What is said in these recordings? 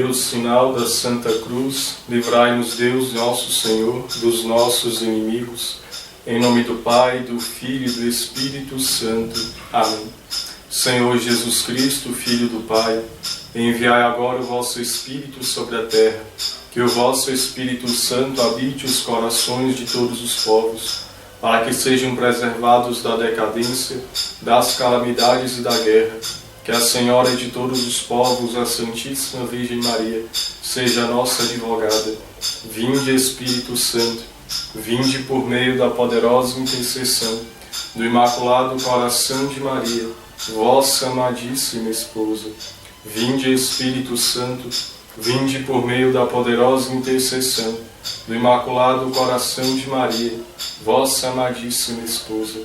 Pelo sinal da Santa Cruz, livrai-nos Deus, nosso Senhor, dos nossos inimigos. Em nome do Pai, do Filho e do Espírito Santo. Amém. Senhor Jesus Cristo, Filho do Pai, enviai agora o vosso Espírito sobre a terra, que o vosso Espírito Santo habite os corações de todos os povos, para que sejam preservados da decadência, das calamidades e da guerra. Que a Senhora de todos os povos, a Santíssima Virgem Maria, seja a nossa advogada. Vinde, Espírito Santo, vinde por meio da poderosa intercessão do Imaculado Coração de Maria, vossa amadíssima esposa. Vinde, Espírito Santo, vinde por meio da poderosa intercessão do Imaculado Coração de Maria, vossa amadíssima esposa.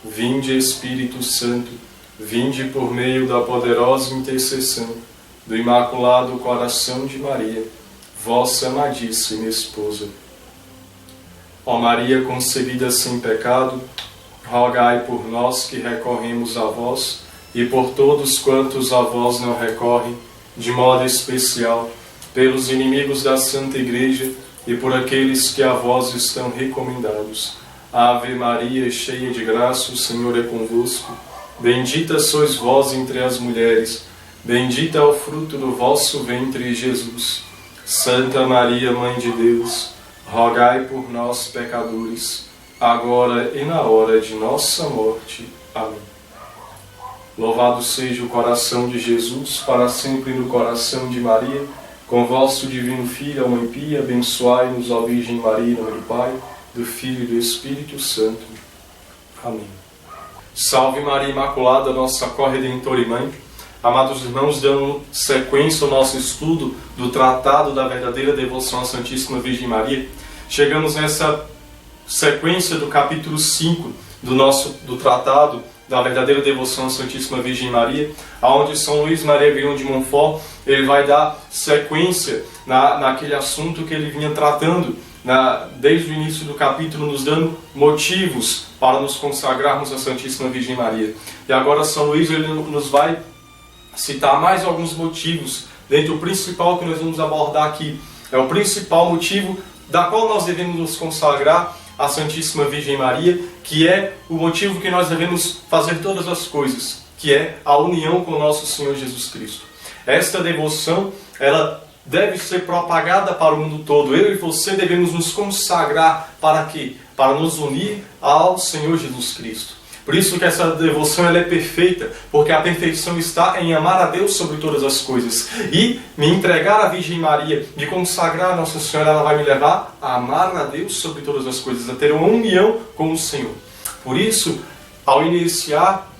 Vinde, Espírito Santo, vinde por meio da poderosa intercessão do Imaculado Coração de Maria, vossa amadíssima esposa. Ó Maria concebida sem pecado, rogai por nós que recorremos a vós e por todos quantos a vós não recorrem, de modo especial pelos inimigos da Santa Igreja e por aqueles que a vós estão recomendados. Ave Maria, cheia de graça, o Senhor é convosco. Bendita sois vós entre as mulheres, bendito é o fruto do vosso ventre, Jesus. Santa Maria, Mãe de Deus, rogai por nós, pecadores, agora e na hora de nossa morte. Amém. Louvado seja o coração de Jesus, para sempre no coração de Maria. Com vosso divino Filho, a Mãe Pia, abençoai-nos, ó Virgem Maria, em nome do Pai, do Filho e do Espírito Santo. Amém. Salve Maria Imaculada, nossa corredentora e Mãe. Amados irmãos, dando sequência ao nosso estudo do Tratado da Verdadeira Devoção à Santíssima Virgem Maria, chegamos nessa sequência do capítulo 5 do Tratado da Verdadeira Devoção à Santíssima Virgem Maria, onde São Luís Maria Grignon de Montfort ele vai dar sequência naquele assunto que ele vinha tratando desde o início do capítulo, nos dando motivos para nos consagrarmos à Santíssima Virgem Maria. E agora São Luís ele nos vai citar mais alguns motivos, dentre o principal que nós vamos abordar aqui. É o principal motivo da qual nós devemos nos consagrar à Santíssima Virgem Maria, que é o motivo que nós devemos fazer todas as coisas, que é a união com o nosso Senhor Jesus Cristo. Esta devoção, ela deve ser propagada para o mundo todo. Eu e você devemos nos consagrar para quê? Para nos unir ao Senhor Jesus Cristo. Por isso que essa devoção ela é perfeita, porque a perfeição está em amar a Deus sobre todas as coisas. E me entregar à Virgem Maria, de consagrar a Nossa Senhora, ela vai me levar a amar a Deus sobre todas as coisas, a ter uma união com o Senhor. Por isso, ao iniciar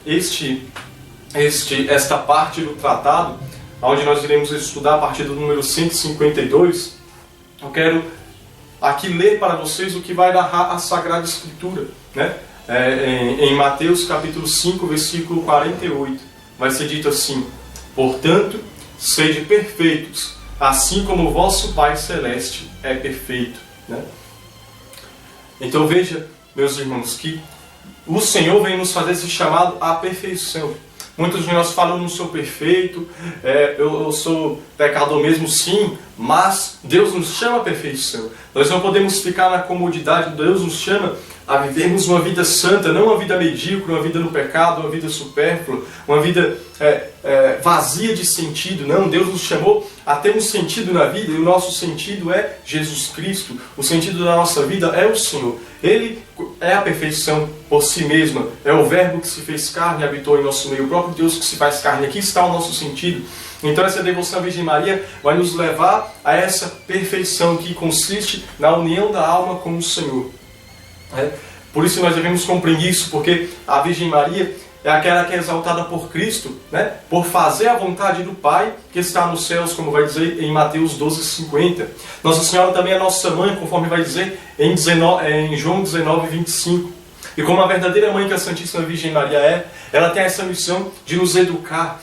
esta parte do tratado, onde nós iremos estudar a partir do número 152, eu quero aqui ler para vocês o que vai narrar a Sagrada Escritura, né? Em Mateus capítulo 5, versículo 48, vai ser dito assim: portanto, sede perfeitos, assim como o vosso Pai Celeste é perfeito. Né? Então veja, meus irmãos, que o Senhor vem nos fazer esse chamado à perfeição. Muitos de nós falam, não sou perfeito, eu sou pecador mesmo, sim, mas Deus nos chama à perfeição. Nós não podemos ficar na comodidade. Deus nos chama a vivermos uma vida santa, não uma vida medíocre, uma vida no pecado, uma vida supérflua, uma vida vazia de sentido. Não, Deus nos chamou a ter um sentido na vida, e o nosso sentido é Jesus Cristo. O sentido da nossa vida é o Senhor. Ele é a perfeição por si mesma, é o Verbo que se fez carne e habitou em nosso meio, o próprio Deus que se faz carne. Aqui está o nosso sentido. Então essa devoção à Virgem Maria vai nos levar a essa perfeição que consiste na união da alma com o Senhor. Por isso nós devemos compreender isso, porque a Virgem Maria é aquela que é exaltada por Cristo, né? Por fazer a vontade do Pai que está nos céus, como vai dizer em Mateus 12,50. Nossa Senhora também é nossa mãe, conforme vai dizer em João 19,25. E como a verdadeira mãe que a Santíssima Virgem Maria é, ela tem essa missão de nos educar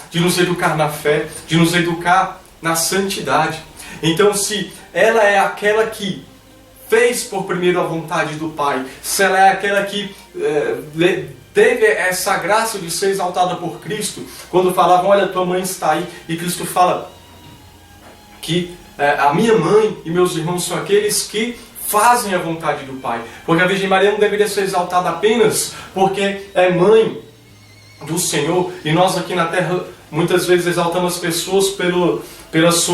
na fé, de nos educar na santidade. Então, se ela é aquela que fez por primeiro a vontade do Pai, se ela é aquela que teve essa graça de ser exaltada por Cristo, quando falavam, olha, tua mãe está aí, e Cristo fala que a minha mãe e meus irmãos são aqueles que fazem a vontade do Pai. Porque a Virgem Maria não deveria ser exaltada apenas porque é mãe do Senhor, e nós aqui na Terra muitas vezes exaltamos as pessoas pelas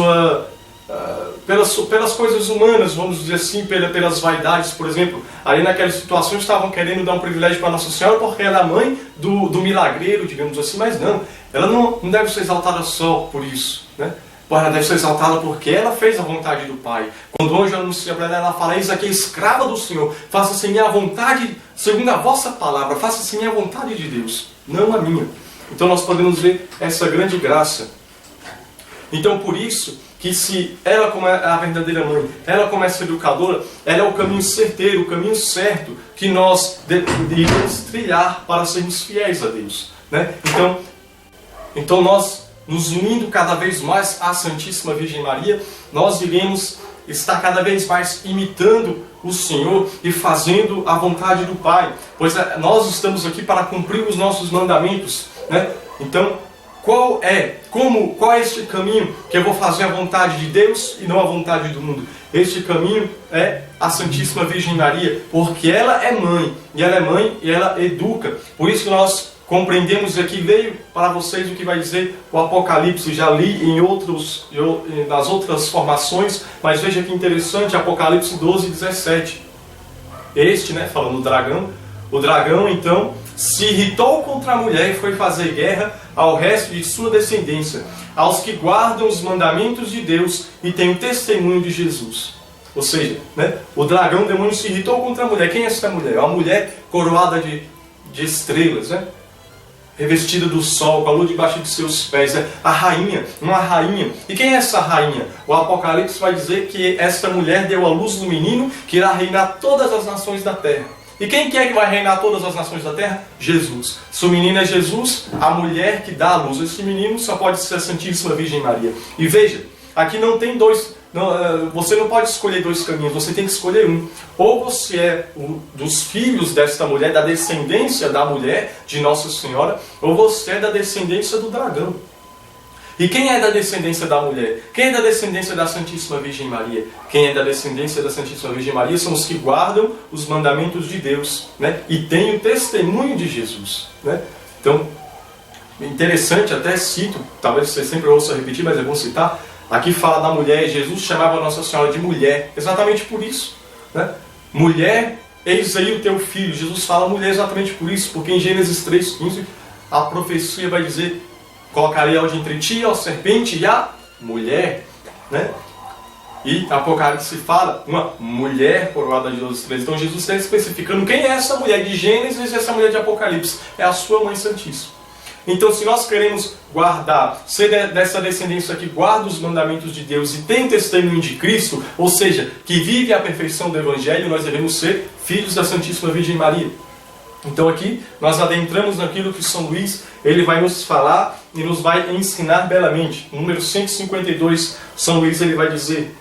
coisas humanas, vamos dizer assim, pelas vaidades. Por exemplo, ali naquelas situações estavam querendo dar um privilégio para Nossa Senhora porque ela é a mãe do milagreiro, digamos assim, mas não, ela não deve ser exaltada só por isso, né? Ela deve ser exaltada porque ela fez a vontade do Pai. Quando o anjo anuncia para ela, ela fala: eis aqui a escrava do Senhor, faça-se minha vontade, segundo a vossa palavra, faça-se minha vontade de Deus, não a minha. Então nós podemos ver essa grande graça. Então por isso que se ela, como é a verdadeira mãe, ela como essa educadora, ela é o caminho certeiro, o caminho certo que nós devemos trilhar para sermos fiéis a Deus, né? Então nós, nos unindo cada vez mais à Santíssima Virgem Maria, nós iremos estar cada vez mais imitando o Senhor e fazendo a vontade do Pai, pois nós estamos aqui para cumprir os nossos mandamentos, né? Então, qual é este caminho que eu vou fazer a vontade de Deus e não a vontade do mundo? Este caminho é a Santíssima Virgem Maria, porque ela é mãe, e ela educa. Por isso que nós compreendemos aqui, leio para vocês o que vai dizer o Apocalipse. Já li nas outras formações, mas veja que interessante, Apocalipse 12, 17. Este, né, falando do dragão, o dragão então se irritou contra a mulher e foi fazer guerra ao resto de sua descendência, aos que guardam os mandamentos de Deus e têm o testemunho de Jesus. Ou seja, né, o dragão, o demônio, se irritou contra a mulher. Quem é essa mulher? É uma mulher coroada de estrelas, né? Revestida do sol, com a lua debaixo de seus pés, é a rainha, uma rainha. E quem é essa rainha? O Apocalipse vai dizer que esta mulher deu à luz um menino que irá reinar todas as nações da terra. E quem que vai reinar todas as nações da terra? Jesus. Se o menino é Jesus, a mulher que dá à luz esse menino só pode ser a Santíssima Virgem Maria. E veja, aqui não tem você não pode escolher dois caminhos, você tem que escolher um. Ou você é dos filhos desta mulher, da descendência da mulher de Nossa Senhora, ou você é da descendência do dragão. E quem é da descendência da mulher? Quem é da descendência da Santíssima Virgem Maria? Quem é da descendência da Santíssima Virgem Maria são os que guardam os mandamentos de Deus, né? E têm o testemunho de Jesus, né? Então, interessante, até cito, talvez você sempre ouça repetir, mas é bom citar. Aqui fala da mulher, Jesus chamava Nossa Senhora de mulher, exatamente por isso, né? Mulher, eis aí o teu filho. Jesus fala mulher exatamente por isso, porque em Gênesis 3,15 a profecia vai dizer: colocarei entre ti, a serpente e a mulher, né? E Apocalipse fala uma mulher coroada de 12 estrelas. Então Jesus está especificando quem é essa mulher de Gênesis e essa mulher de Apocalipse. É a sua mãe santíssima. Então, se nós queremos guardar, ser dessa descendência que guarda os mandamentos de Deus e tem testemunho de Cristo, ou seja, que vive a perfeição do Evangelho, nós devemos ser filhos da Santíssima Virgem Maria. Então aqui nós adentramos naquilo que São Luís ele vai nos falar e nos vai ensinar belamente. No número 152, São Luís ele vai dizer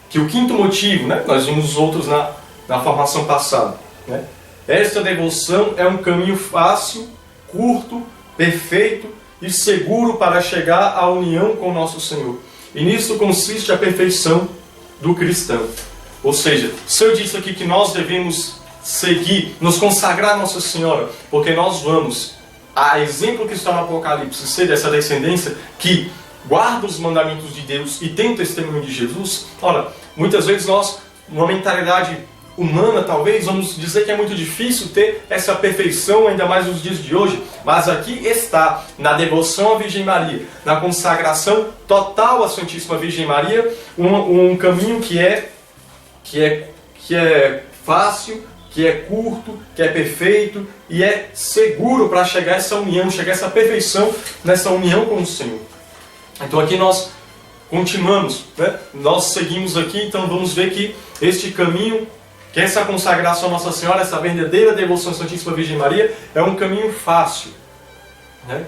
que o quinto motivo, né, nós vimos os outros na formação passada, né? Esta devoção é um caminho fácil, curto, perfeito e seguro para chegar à união com nosso Senhor. E nisso consiste a perfeição do cristão. Ou seja, se eu disse aqui que nós devemos seguir, nos consagrar a Nossa Senhora, porque nós vamos, a exemplo que está no Apocalipse, ser dessa descendência que guarda os mandamentos de Deus e tem o testemunho de Jesus. Ora, muitas vezes nós, numa mentalidade humana, talvez, vamos dizer que é muito difícil ter essa perfeição, ainda mais nos dias de hoje, mas aqui está, na devoção à Virgem Maria, na consagração total à Santíssima Virgem Maria, um caminho que é fácil, que é curto, que é perfeito e é seguro para chegar a essa união, chegar a essa perfeição nessa união com o Senhor. Então aqui nós continuamos, né? Nós seguimos aqui, então vamos ver que este caminho, que essa consagração a Nossa Senhora, essa verdadeira devoção à Santíssima Virgem Maria, é um caminho fácil, né?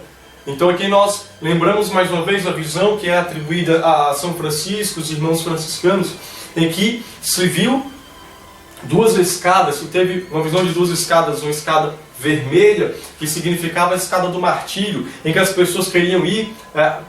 Então aqui nós lembramos mais uma vez a visão que é atribuída a São Francisco, os irmãos franciscanos, em que se viu duas escadas, se teve uma visão de duas escadas, uma escada vermelha, que significava a escada do martírio, em que as pessoas queriam ir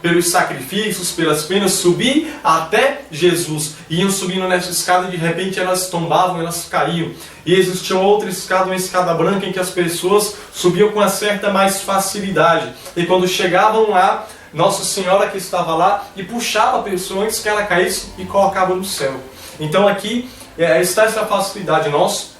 pelos sacrifícios, pelas penas, subir até Jesus. Iam subindo nessa escada e de repente elas tombavam, elas caíam. E existia outra escada, uma escada branca, em que as pessoas subiam com uma certa mais facilidade. E quando chegavam lá, Nossa Senhora que estava lá e puxava a pessoa antes que ela caísse e colocava no céu. Então aqui está essa facilidade. Nós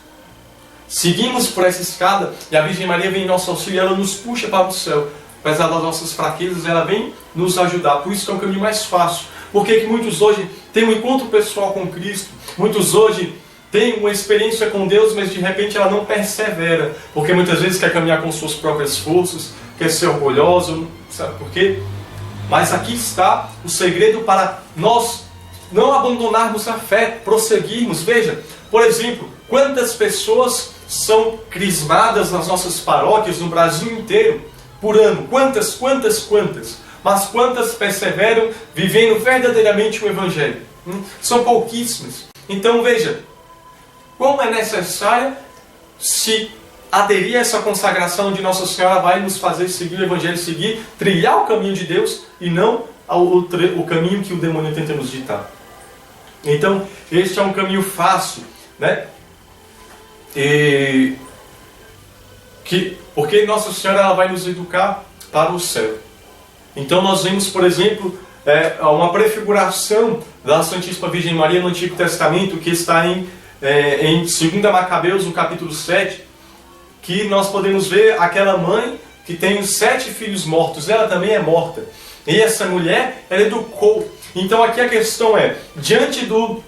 seguimos por essa escada e a Virgem Maria vem em nosso auxílio e ela nos puxa para o céu. Apesar das nossas fraquezas, ela vem nos ajudar. Por isso que é um caminho mais fácil. Porque que muitos hoje têm um encontro pessoal com Cristo. Muitos hoje têm uma experiência com Deus, mas de repente ela não persevera. Porque muitas vezes quer caminhar com suas próprias forças, quer ser orgulhoso, sabe por quê? Mas aqui está o segredo para nós não abandonarmos a fé, prosseguirmos. Veja, por exemplo, quantas pessoas são crismadas nas nossas paróquias no Brasil inteiro por ano? Quantas? Mas quantas perseveram vivendo verdadeiramente o Evangelho? São pouquíssimas. Então veja, como é necessário se aderir a essa consagração de Nossa Senhora vai nos fazer seguir o Evangelho, trilhar o caminho de Deus e não o caminho que o demônio tenta nos ditar. Então, este é um caminho fácil, né? Porque Nossa Senhora ela vai nos educar para o céu. Então nós vemos, por exemplo, uma prefiguração da Santíssima Virgem Maria no Antigo Testamento, que está em 2 Macabeus, no capítulo 7, que nós podemos ver aquela mãe que tem os 7 filhos mortos, ela também é morta. E essa mulher, ela educou. Então aqui a questão diante do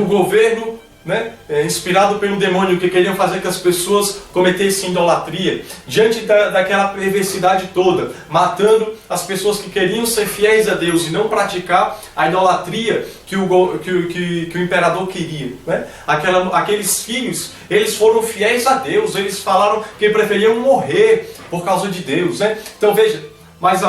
governo, né, inspirado pelo demônio, que queriam fazer que as pessoas cometessem idolatria, diante daquela perversidade toda, matando as pessoas que queriam ser fiéis a Deus e não praticar a idolatria que o imperador queria, né? Aqueles filhos, eles foram fiéis a Deus, eles falaram que preferiam morrer por causa de Deus, né? Então veja, mas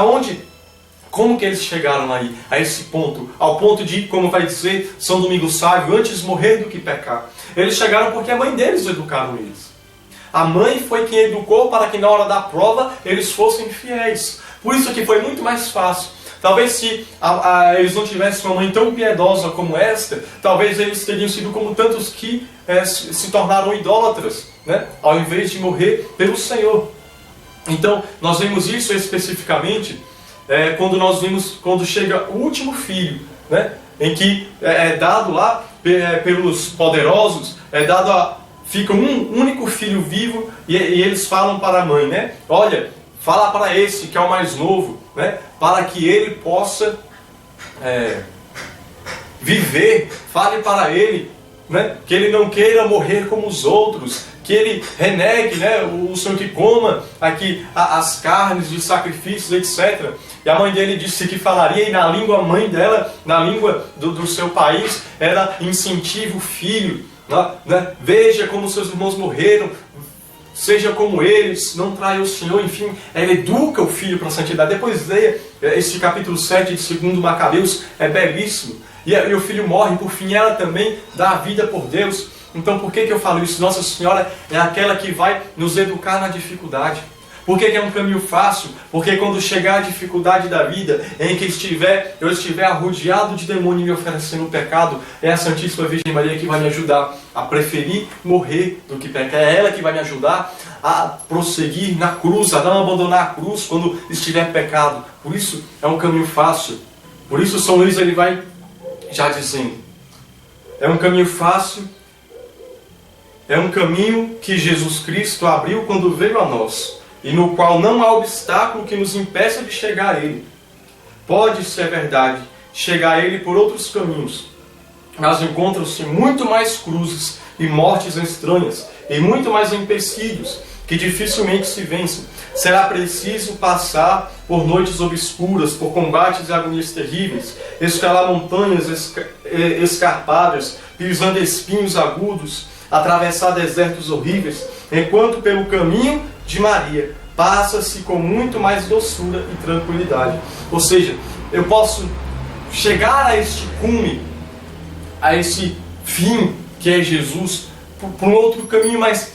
como que eles chegaram aí, a esse ponto? Ao ponto de, como vai dizer São Domingos Sávio, antes morrer do que pecar. Eles chegaram porque a mãe deles educaram eles. A mãe foi quem educou para que na hora da prova eles fossem fiéis. Por isso que foi muito mais fácil. Talvez se eles não tivessem uma mãe tão piedosa como esta, talvez eles teriam sido como tantos que se tornaram idólatras, né? Ao invés de morrer pelo Senhor. Então, nós vemos isso especificamente quando chega o último filho, né, em que é dado lá pelos poderosos, fica um único filho vivo e eles falam para a mãe, né, olha, fala para esse que é o mais novo, né, para que ele possa viver, fale para ele, né, que ele não queira morrer como os outros, que ele renegue, né, o Senhor que coma aqui as carnes de sacrifícios, etc. E a mãe dele disse que falaria, e na língua mãe dela, na língua do seu país, era incentiva o filho, né? Veja como seus irmãos morreram, seja como eles, não traia o Senhor, enfim, ela educa o filho para a santidade. Depois leia esse capítulo 7 de 2 Macabeus, é belíssimo. E o filho morre, por fim ela também dá a vida por Deus. Então por que eu falo isso? Nossa Senhora é aquela que vai nos educar na dificuldade. Por que é um caminho fácil? Porque quando chegar a dificuldade da vida, em que eu estiver arrodeado de demônio me oferecendo o pecado, é a Santíssima Virgem Maria que vai me ajudar a preferir morrer do que pecar. É ela que vai me ajudar a prosseguir na cruz, a não abandonar a cruz quando estiver pecado. Por isso é um caminho fácil. Por isso São Luís ele vai já dizendo, é um caminho fácil, é um caminho que Jesus Cristo abriu quando veio a nós, e no qual não há obstáculo que nos impeça de chegar a Ele. Pode ser verdade, chegar a Ele por outros caminhos, mas encontram-se muito mais cruzes e mortes estranhas, e muito mais empecilhos, que dificilmente se vencem. Será preciso passar por noites obscuras, por combates e agonias terríveis, escalar montanhas escarpadas, pisando espinhos agudos, atravessar desertos horríveis, enquanto pelo caminho de Maria passa-se com muito mais doçura e tranquilidade. Ou seja, eu posso chegar a este cume, a esse fim que é Jesus, por um outro caminho, mas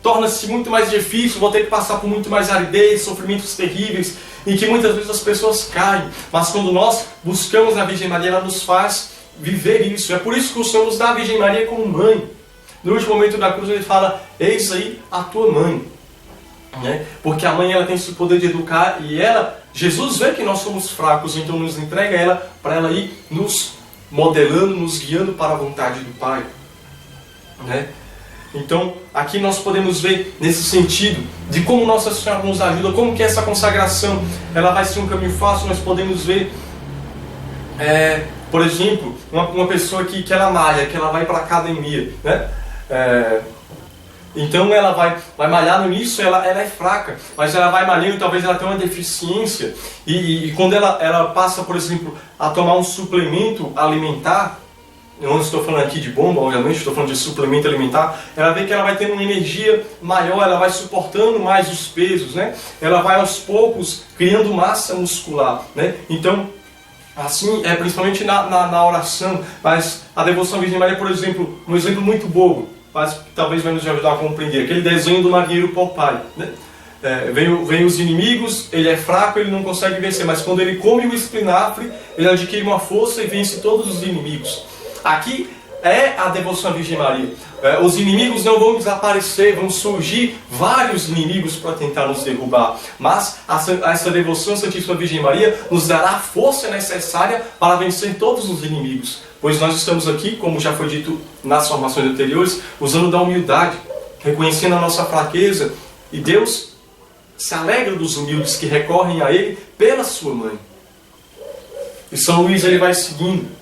torna-se muito mais difícil, vou ter que passar por muito mais aridez, sofrimentos terríveis, em que muitas vezes as pessoas caem. Mas quando nós buscamos a Virgem Maria, ela nos faz viver isso. É por isso que o Senhor nos dá a Virgem Maria como mãe. No último momento da cruz ele fala, eis aí a tua mãe. Né? Porque a mãe ela tem esse poder de educar e ela, Jesus vê que nós somos fracos, então nos entrega ela para ela ir nos modelando, nos guiando para a vontade do Pai. Né? Então aqui nós podemos ver nesse sentido de como Nossa Senhora nos ajuda, como que essa consagração ela vai ser um caminho fácil. Nós podemos ver, por exemplo, uma pessoa que ela malha, que ela vai para a academia, né? Então ela vai malhar no início, ela é fraca, mas ela vai malhando e talvez ela tenha uma deficiência. E quando ela passa, por exemplo, a tomar um suplemento alimentar, eu não estou falando aqui de bomba, obviamente, estou falando de suplemento alimentar, ela vê que ela vai tendo uma energia maior, ela vai suportando mais os pesos, né? Ela vai aos poucos criando massa muscular, né? Então, assim, principalmente na oração, mas a devoção à Virgem Maria, por exemplo, um exemplo muito bobo, mas que talvez vai nos ajudar a compreender, aquele desenho do marinheiro Popeye, né? Vem os inimigos, ele é fraco, ele não consegue vencer, mas quando ele come o espinafre, ele adquire uma força e vence todos os inimigos. Aqui é a devoção à Virgem Maria. Os inimigos não vão desaparecer, vão surgir vários inimigos para tentar nos derrubar. Mas essa devoção à Santíssima Virgem Maria nos dará a força necessária para vencer todos os inimigos. Pois nós estamos aqui, como já foi dito nas formações anteriores, usando da humildade, reconhecendo a nossa fraqueza. E Deus se alegra dos humildes que recorrem a Ele pela sua mãe. E São Luís ele vai seguindo.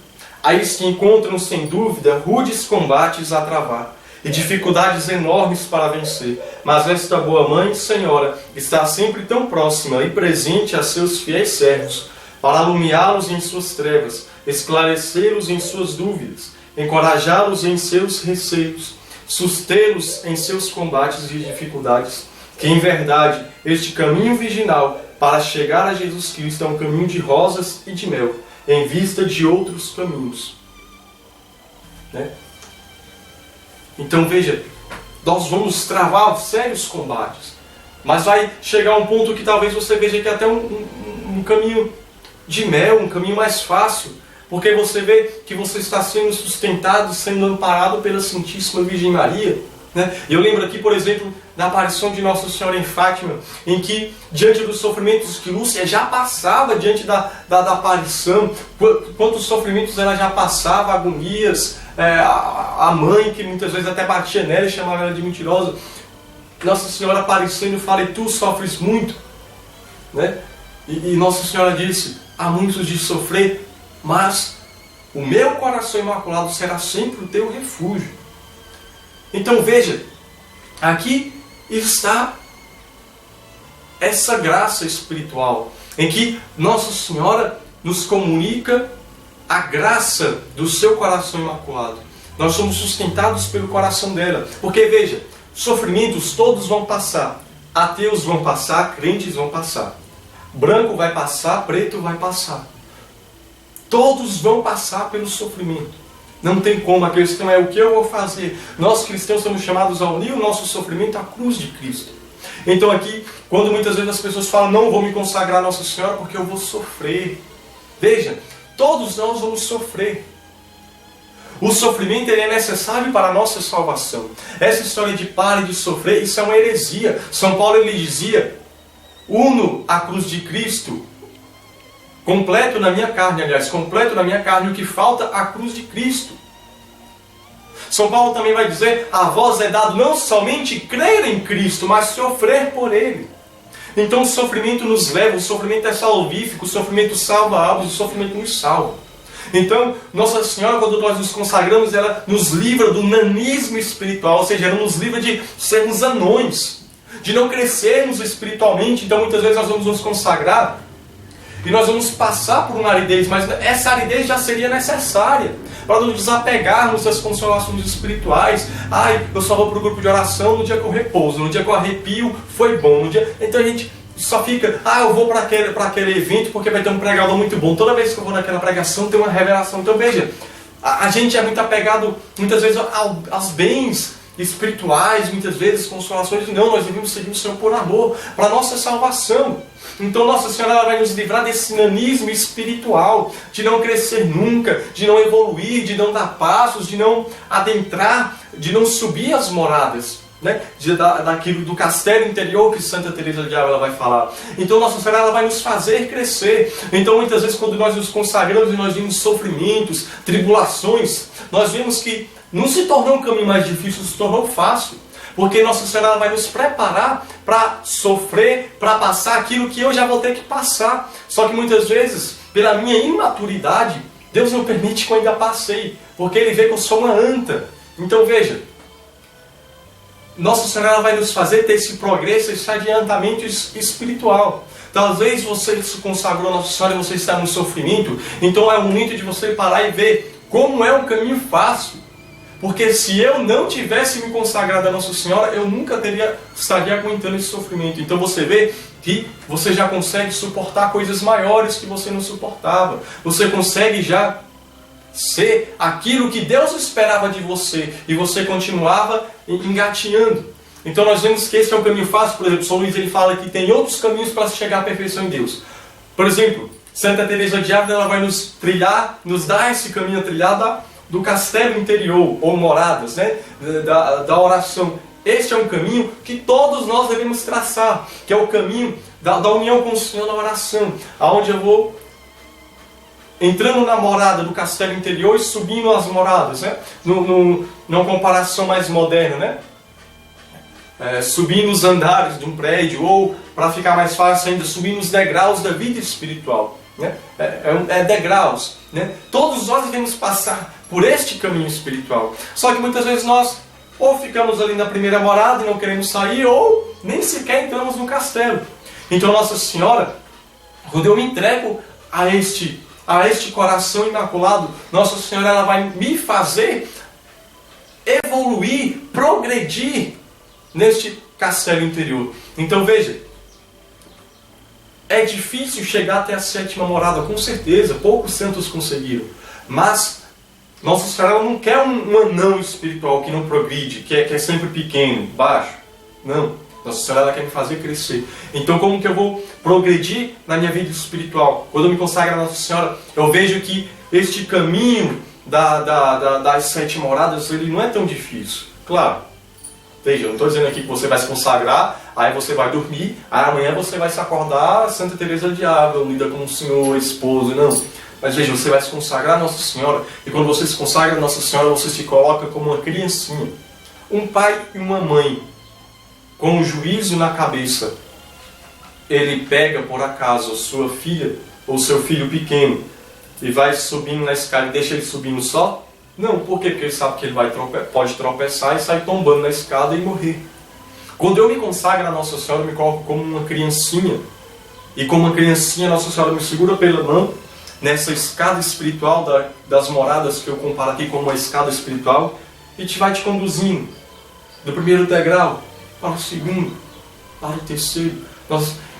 Aí se encontram, sem dúvida, rudes combates a travar e dificuldades enormes para vencer. Mas esta boa mãe, Senhora, está sempre tão próxima e presente a seus fiéis servos, para alumiá-los em suas trevas, esclarecê-los em suas dúvidas, encorajá-los em seus receios, sustê-los em seus combates e dificuldades. Que, em verdade, este caminho virginal para chegar a Jesus Cristo é um caminho de rosas e de mel, em vista de outros caminhos. Né? Então veja, nós vamos travar sérios combates, mas vai chegar um ponto que talvez você veja que é até um caminho de mel, um caminho mais fácil, porque você vê que você está sendo sustentado, sendo amparado pela Santíssima Virgem Maria. Né? Eu lembro aqui, por exemplo, da aparição de Nossa Senhora em Fátima, em que, diante dos sofrimentos que Lúcia já passava, diante da aparição, quantos sofrimentos ela já passava, agonias, a mãe, que muitas vezes até batia nela e chamava ela de mentirosa, Nossa Senhora aparecendo fala, e tu sofres muito? Né? E Nossa Senhora disse, há muitos de sofrer, mas o meu coração imaculado será sempre o teu refúgio. Então veja, aqui está essa graça espiritual, em que Nossa Senhora nos comunica a graça do seu coração imaculado. Nós somos sustentados pelo coração dela. Porque veja, sofrimentos todos vão passar. Ateus vão passar, crentes vão passar. Branco vai passar, preto vai passar. Todos vão passar pelo sofrimento. Não tem como, a questão é o que eu vou fazer. Nós cristãos somos chamados a unir o nosso sofrimento à cruz de Cristo. Então aqui, quando muitas vezes as pessoas falam, não vou me consagrar a Nossa Senhora porque eu vou sofrer. Veja, todos nós vamos sofrer. O sofrimento ele é necessário para a nossa salvação. Essa história de pare de sofrer, isso é uma heresia. São Paulo ele dizia, uno a cruz de Cristo, completo na minha carne, aliás, completo na minha carne o que falta, a cruz de Cristo. São Paulo também vai dizer, a vós é dado não somente crer em Cristo, mas sofrer por Ele. Então o sofrimento nos leva, o sofrimento é salvífico, o sofrimento salva almas, o sofrimento nos salva. Então, Nossa Senhora, quando nós nos consagramos, ela nos livra do nanismo espiritual, ou seja, ela nos livra de sermos anões, de não crescermos espiritualmente. Então muitas vezes nós vamos nos consagrar, e nós vamos passar por uma aridez, mas essa aridez já seria necessária para nos desapegarmos das consolações espirituais. Eu só vou para o grupo de oração no dia que eu repouso, no dia que eu arrepio, foi bom. Então a gente só fica, eu vou para aquele evento porque vai ter um pregador muito bom. Toda vez que eu vou naquela pregação tem uma revelação. Então veja, a gente é muito apegado muitas vezes aos bens, espirituais, muitas vezes consolações. Não, nós devemos seguir o Senhor por amor, para a nossa salvação. Então Nossa Senhora ela vai nos livrar desse nanismo espiritual, de não crescer nunca, de não evoluir, de não dar passos, de não adentrar, de não subir as moradas, né? Daquilo do castelo interior que Santa Teresa de Ávila vai falar. Então Nossa Senhora ela vai nos fazer crescer. Então muitas vezes quando nós nos consagramos e nós vimos sofrimentos, tribulações, nós vemos que não se tornou um caminho mais difícil, se tornou fácil. Porque Nossa Senhora ela vai nos preparar para sofrer, para passar aquilo que eu já vou ter que passar. Só que muitas vezes, pela minha imaturidade, Deus não permite que eu ainda passei, porque Ele vê que eu sou uma anta. Então veja, Nossa Senhora ela vai nos fazer ter esse progresso, esse adiantamento espiritual. Talvez você se consagrou a Nossa Senhora e você está no sofrimento, então é o momento de você parar e ver como é um caminho fácil. Porque se eu não tivesse me consagrado a Nossa Senhora, eu nunca estaria aguentando esse sofrimento. Então você vê que você já consegue suportar coisas maiores que você não suportava. Você consegue já ser aquilo que Deus esperava de você. E você continuava engatinhando. Então nós vemos que esse é um caminho fácil. Por exemplo, São Luís ele fala que tem outros caminhos para se chegar à perfeição em Deus. Por exemplo, Santa Teresa de Ávila ela vai nos dar esse caminho a trilhar do castelo interior, ou moradas, né? da oração. Este é um caminho que todos nós devemos traçar, que é o caminho da união com o Senhor na oração, aonde eu vou entrando na morada do castelo interior e subindo as moradas, né? Numa comparação mais moderna, né? Subindo os andares de um prédio, ou, para ficar mais fácil ainda, subindo os degraus da vida espiritual. Né? Degraus, né? Todos nós devemos passar por este caminho espiritual. Só que muitas vezes nós ou ficamos ali na primeira morada e não queremos sair, ou nem sequer entramos no castelo. Então Nossa Senhora, quando eu me entrego a este coração imaculado, Nossa Senhora ela vai me fazer evoluir, progredir neste castelo interior. Então veja, é difícil chegar até a 7ª morada, com certeza, poucos santos conseguiram. Mas Nossa Senhora ela não quer um anão espiritual que não progride, que é sempre pequeno, baixo. Não, Nossa Senhora ela quer me fazer crescer. Então como que eu vou progredir na minha vida espiritual? Quando eu me consagro a Nossa Senhora, eu vejo que este caminho das 7 moradas, ele não é tão difícil. Claro. Veja, eu não estou dizendo aqui que você vai se consagrar, aí você vai dormir, aí amanhã você vai se acordar Santa Teresa de Ávila, unida com o Senhor, esposo, não. Mas veja, você vai se consagrar a Nossa Senhora, e quando você se consagra a Nossa Senhora, você se coloca como uma criancinha. Um pai e uma mãe, com o juízo na cabeça, ele pega por acaso a sua filha, ou seu filho pequeno, e vai subindo na escada e deixa ele subindo só? Não, por quê? Porque ele sabe que ele pode tropeçar e sair tombando na escada e morrer. Quando eu me consagro a Nossa Senhora, eu me coloco como uma criancinha. E como uma criancinha, Nossa Senhora me segura pela mão nessa escada espiritual das moradas que eu comparo aqui como uma escada espiritual, e vai te conduzindo do primeiro degrau para o segundo, para o terceiro.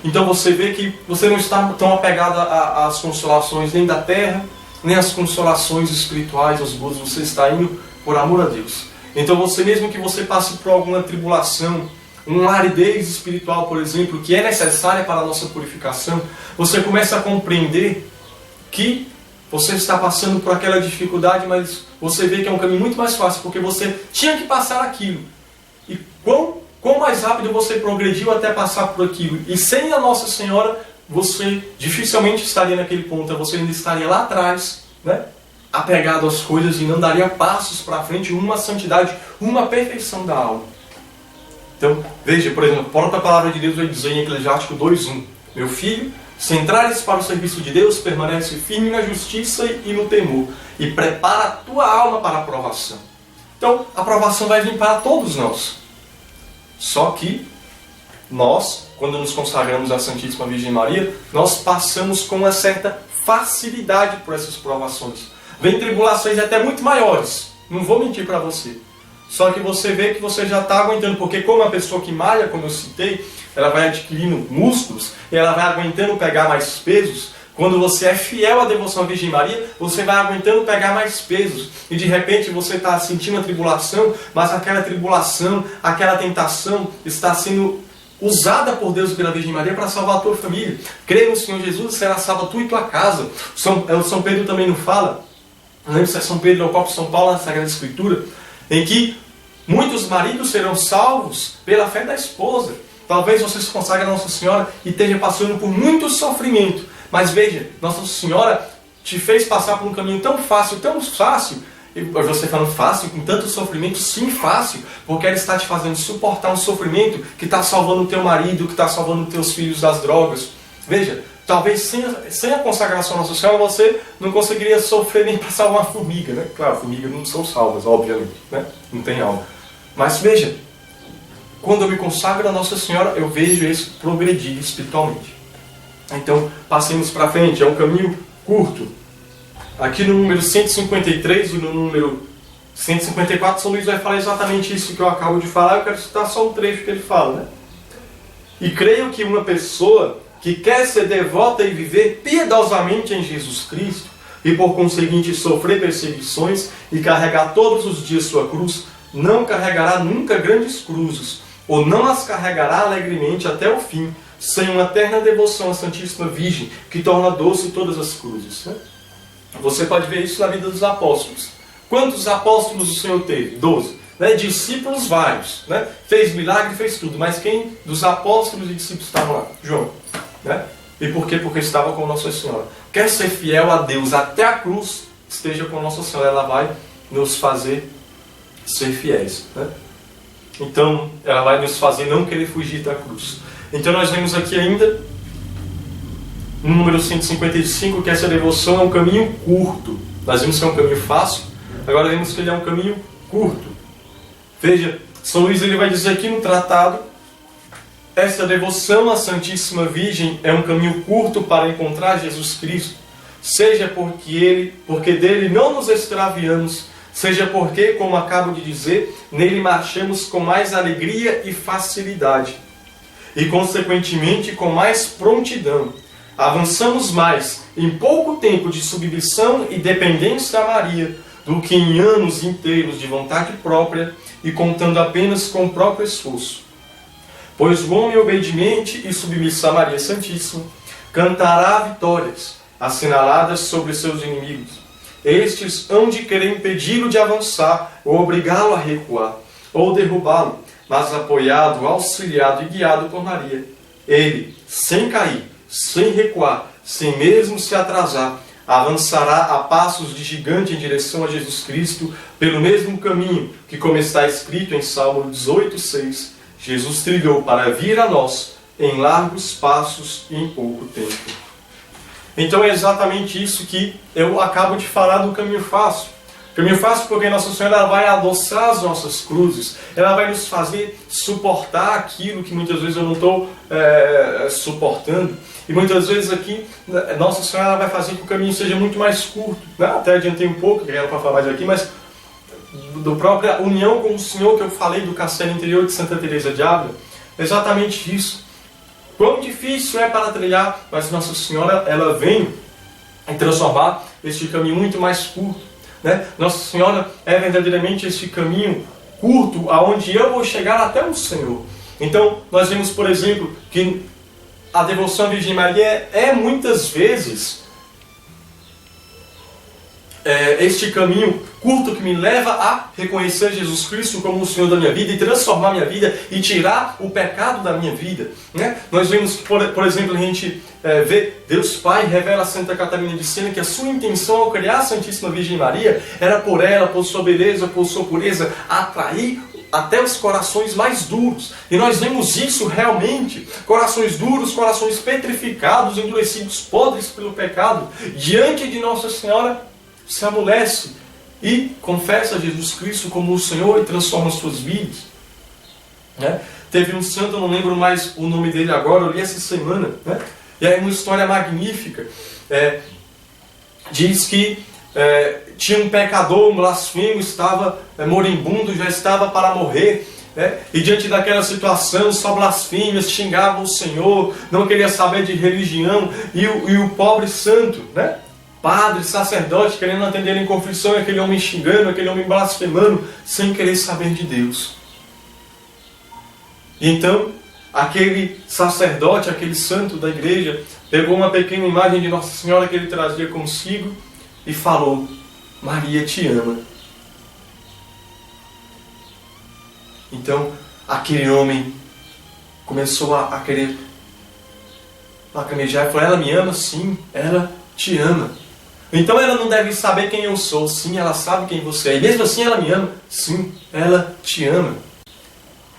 Então você vê que você não está tão apegado às consolações nem da terra, nem as consolações espirituais, os gozos, você está indo por amor a Deus. Então você, mesmo que você passe por alguma tribulação, uma aridez espiritual, por exemplo, que é necessária para a nossa purificação, você começa a compreender que você está passando por aquela dificuldade, mas você vê que é um caminho muito mais fácil, porque você tinha que passar aquilo. E quão mais rápido você progrediu até passar por aquilo. E sem a Nossa Senhora, você dificilmente estaria naquele ponto, você ainda estaria lá atrás, né? Apegado às coisas e não daria passos para frente, uma santidade, uma perfeição da alma. Então, veja, por exemplo, a própria palavra de Deus vai dizer em Eclesiástico 2:1: meu filho, se entrares para o serviço de Deus, permanece firme na justiça e no temor, e prepara a tua alma para a aprovação. Então, a aprovação vai vir para todos nós. Só que nós, quando nos consagramos à Santíssima Virgem Maria, nós passamos com uma certa facilidade por essas provações. Vem tribulações até muito maiores, não vou mentir para você. Só que você vê que você já está aguentando, porque como a pessoa que malha, como eu citei, ela vai adquirindo músculos, e ela vai aguentando pegar mais pesos, Quando você é fiel à devoção à Virgem Maria, você vai aguentando pegar mais pesos. E de repente você está sentindo a tribulação, mas aquela tribulação, aquela tentação está sendo usada por Deus e pela Virgem Maria para salvar a tua família. Crê no Senhor Jesus, será salva tu e tua casa. São Pedro também não fala, não lembro se é São Pedro ou o próprio São Paulo na Sagrada Escritura, em que muitos maridos serão salvos pela fé da esposa. Talvez você se consagre a Nossa Senhora e esteja passando por muito sofrimento. Mas veja, Nossa Senhora te fez passar por um caminho tão fácil, e você falando fácil, com tanto sofrimento, sim, fácil, porque ela está te fazendo suportar um sofrimento que está salvando o teu marido, que está salvando os teus filhos das drogas. Veja, talvez sem a consagração à Nossa Senhora você não conseguiria sofrer nem para salvar uma formiga, né? Claro, formigas não são salvas, obviamente, né? Não tem alma. Mas veja, quando eu me consagro a Nossa Senhora, eu vejo isso progredir espiritualmente. Então, passemos para frente, é um caminho curto. Aqui no número 153 e no número 154, São Luís vai falar exatamente isso que eu acabo de falar. Eu quero citar só um trecho que ele fala, né? E creio que uma pessoa que quer ser devota e viver piedosamente em Jesus Cristo, e por conseguinte sofrer perseguições e carregar todos os dias sua cruz, não carregará nunca grandes cruzes, ou não as carregará alegremente até o fim, sem uma eterna devoção à Santíssima Virgem, que torna doce todas as cruzes. Né? Você pode ver isso na vida dos apóstolos. Quantos apóstolos o Senhor teve? 12. Né? Discípulos vários. Né? Fez milagre, fez tudo. Mas quem dos apóstolos e discípulos estavam lá? João. Né? E por quê? Porque estava com Nossa Senhora. Quer ser fiel a Deus até a cruz, esteja com Nossa Senhora. Ela vai nos fazer ser fiéis. Né? Então, ela vai nos fazer não querer fugir da cruz. Então nós vemos aqui ainda, no número 155, que essa devoção é um caminho curto. Nós vimos que é um caminho fácil, agora vemos que ele é um caminho curto. Veja, São Luís ele vai dizer aqui no tratado, essa devoção à Santíssima Virgem é um caminho curto para encontrar Jesus Cristo, seja porque dele não nos extraviamos, seja porque, como acabo de dizer, nele marchamos com mais alegria e facilidade. E, consequentemente, com mais prontidão. Avançamos mais em pouco tempo de submissão e dependência a Maria do que em anos inteiros de vontade própria e contando apenas com o próprio esforço. Pois o homem obediente e submisso a Maria Santíssima cantará vitórias assinaladas sobre seus inimigos. Estes hão de querer impedi-lo de avançar ou obrigá-lo a recuar ou derrubá-lo, mas apoiado, auxiliado e guiado por Maria. Ele, sem cair, sem recuar, sem mesmo se atrasar, avançará a passos de gigante em direção a Jesus Cristo, pelo mesmo caminho que, como está escrito em Salmo 18,6, Jesus trilhou para vir a nós em largos passos e em pouco tempo. Então é exatamente isso que eu acabo de falar do caminho fácil. Caminho fácil porque Nossa Senhora ela vai adoçar as nossas cruzes, ela vai nos fazer suportar aquilo que muitas vezes eu não estou suportando. E muitas vezes aqui, Nossa Senhora ela vai fazer que o caminho seja muito mais curto. Né? Até adiantei um pouco, que era para falar mais aqui, mas da própria união com o Senhor que eu falei do castelo interior de Santa Teresa de Ávila, exatamente isso. Quão difícil é para trilhar, mas Nossa Senhora ela vem transformar este caminho muito mais curto. Né? Nossa Senhora é verdadeiramente esse caminho curto aonde eu vou chegar até o Senhor. Então, nós vemos, por exemplo, que a devoção à Virgem Maria é muitas vezes este caminho curto que me leva a reconhecer Jesus Cristo como o Senhor da minha vida e transformar minha vida e tirar o pecado da minha vida. Né? Nós vemos que, por exemplo, a gente vê Deus Pai revela a Santa Catarina de Siena que a sua intenção ao criar a Santíssima Virgem Maria era por ela, por sua beleza, por sua pureza, atrair até os corações mais duros. E nós vemos isso realmente. Corações duros, corações petrificados, endurecidos, podres pelo pecado, diante de Nossa Senhora se amolece e confessa Jesus Cristo como o Senhor e transforma suas vidas. Né? Teve um santo, eu não lembro mais o nome dele agora, eu li essa semana, né? E aí uma história magnífica. Diz que tinha um pecador, um blasfemo, estava moribundo, já estava para morrer, né? E diante daquela situação, só blasfêmias, xingavam o Senhor, não queria saber de religião, e o pobre santo, né? Padre, sacerdote, querendo atender em confissão, aquele homem xingando, aquele homem blasfemando, sem querer saber de Deus. E então, aquele sacerdote, aquele santo da igreja, pegou uma pequena imagem de Nossa Senhora que ele trazia consigo e falou: Maria te ama. Então, aquele homem começou a querer lacrimejar e falou: ela me ama? Sim, ela te ama. Então ela não deve saber quem eu sou. Sim, ela sabe quem você é. E mesmo assim ela me ama? Sim, ela te ama.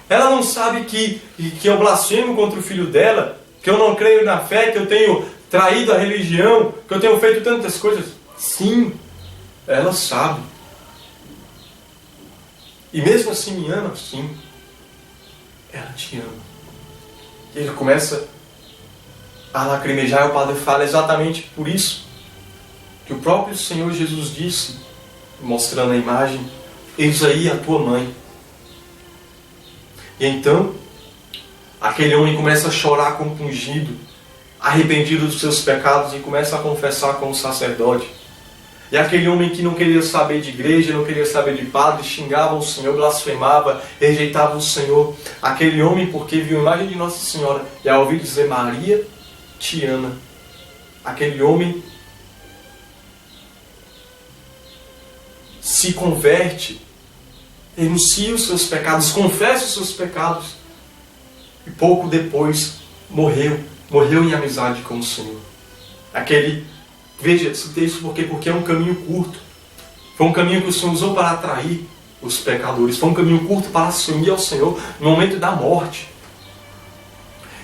Ela não sabe que eu blasfemo contra o filho dela, que eu não creio na fé, que eu tenho traído a religião, que eu tenho feito tantas coisas? Sim, ela sabe. E mesmo assim me ama? Sim, ela te ama. E ele começa a lacrimejar, e o padre fala: exatamente por isso que o próprio Senhor Jesus disse, mostrando a imagem: eis aí a tua mãe. E então, aquele homem começa a chorar compungido, arrependido dos seus pecados, e começa a confessar com o sacerdote. E aquele homem que não queria saber de igreja, não queria saber de padre, xingava o Senhor, blasfemava, rejeitava o Senhor. Aquele homem, porque viu a imagem de Nossa Senhora, e ao ouvir dizer: Maria te ama, aquele homem se converte, renuncia os seus pecados, confessa os seus pecados, e pouco depois morreu em amizade com o Senhor. Veja, citei isso porque é um caminho curto. Foi um caminho que o Senhor usou para atrair os pecadores. Foi um caminho curto para assumir ao Senhor no momento da morte.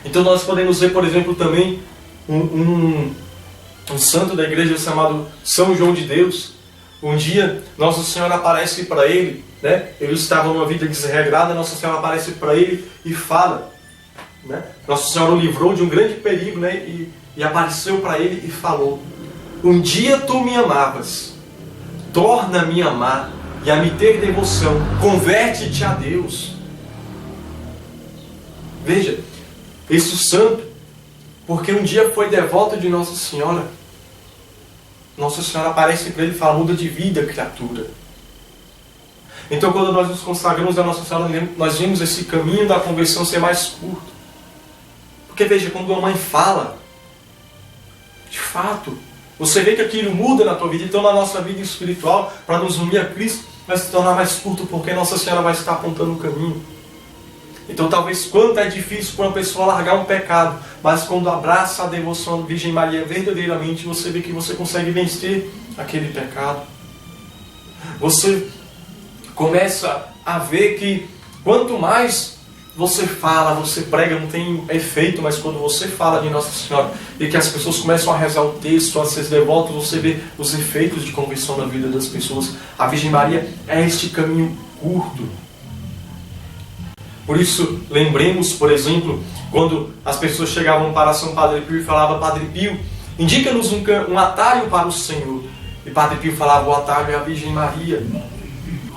Então nós podemos ver, por exemplo, também um santo da igreja chamado São João de Deus. Um dia, Nossa Senhora aparece para ele, né? Ele estava numa vida desregrada, Nossa Senhora aparece para ele e fala, né? Nossa Senhora o livrou de um grande perigo, né? E apareceu para ele e falou: um dia tu me amavas, torna-me a amar e a me ter devoção, converte-te a Deus. Veja, esse santo, porque um dia foi devoto de Nossa Senhora, Nossa Senhora aparece para ele e fala: muda de vida, criatura. Então, quando nós nos consagramos a Nossa Senhora, nós vimos esse caminho da conversão ser mais curto. Porque veja, quando a mãe fala, de fato, você vê que aquilo muda na tua vida. Então, na nossa vida espiritual, para nos unir a Cristo, vai se tornar mais curto, porque Nossa Senhora vai estar apontando o caminho. Então, talvez quanto é difícil para uma pessoa largar um pecado, mas quando abraça a devoção à Virgem Maria verdadeiramente, você vê que você consegue vencer aquele pecado. Você começa a ver que quanto mais você fala, você prega, não tem efeito, mas quando você fala de Nossa Senhora e que as pessoas começam a rezar o texto, a ser devotos, você vê os efeitos de conversão na vida das pessoas. A Virgem Maria é este caminho curto. Por isso, lembremos, por exemplo, quando as pessoas chegavam para São Padre Pio e falavam: Padre Pio, indica-nos um atalho para o Senhor. E Padre Pio falava: o atalho é a Virgem Maria.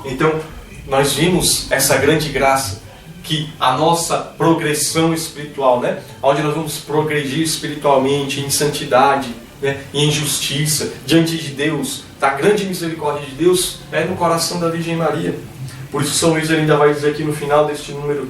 Então, nós vimos essa grande graça, que a nossa progressão espiritual, né, onde nós vamos progredir espiritualmente, em santidade, né, e em justiça, diante de Deus, da grande misericórdia de Deus, é no coração da Virgem Maria. Por isso São Luís ainda vai dizer aqui no final deste número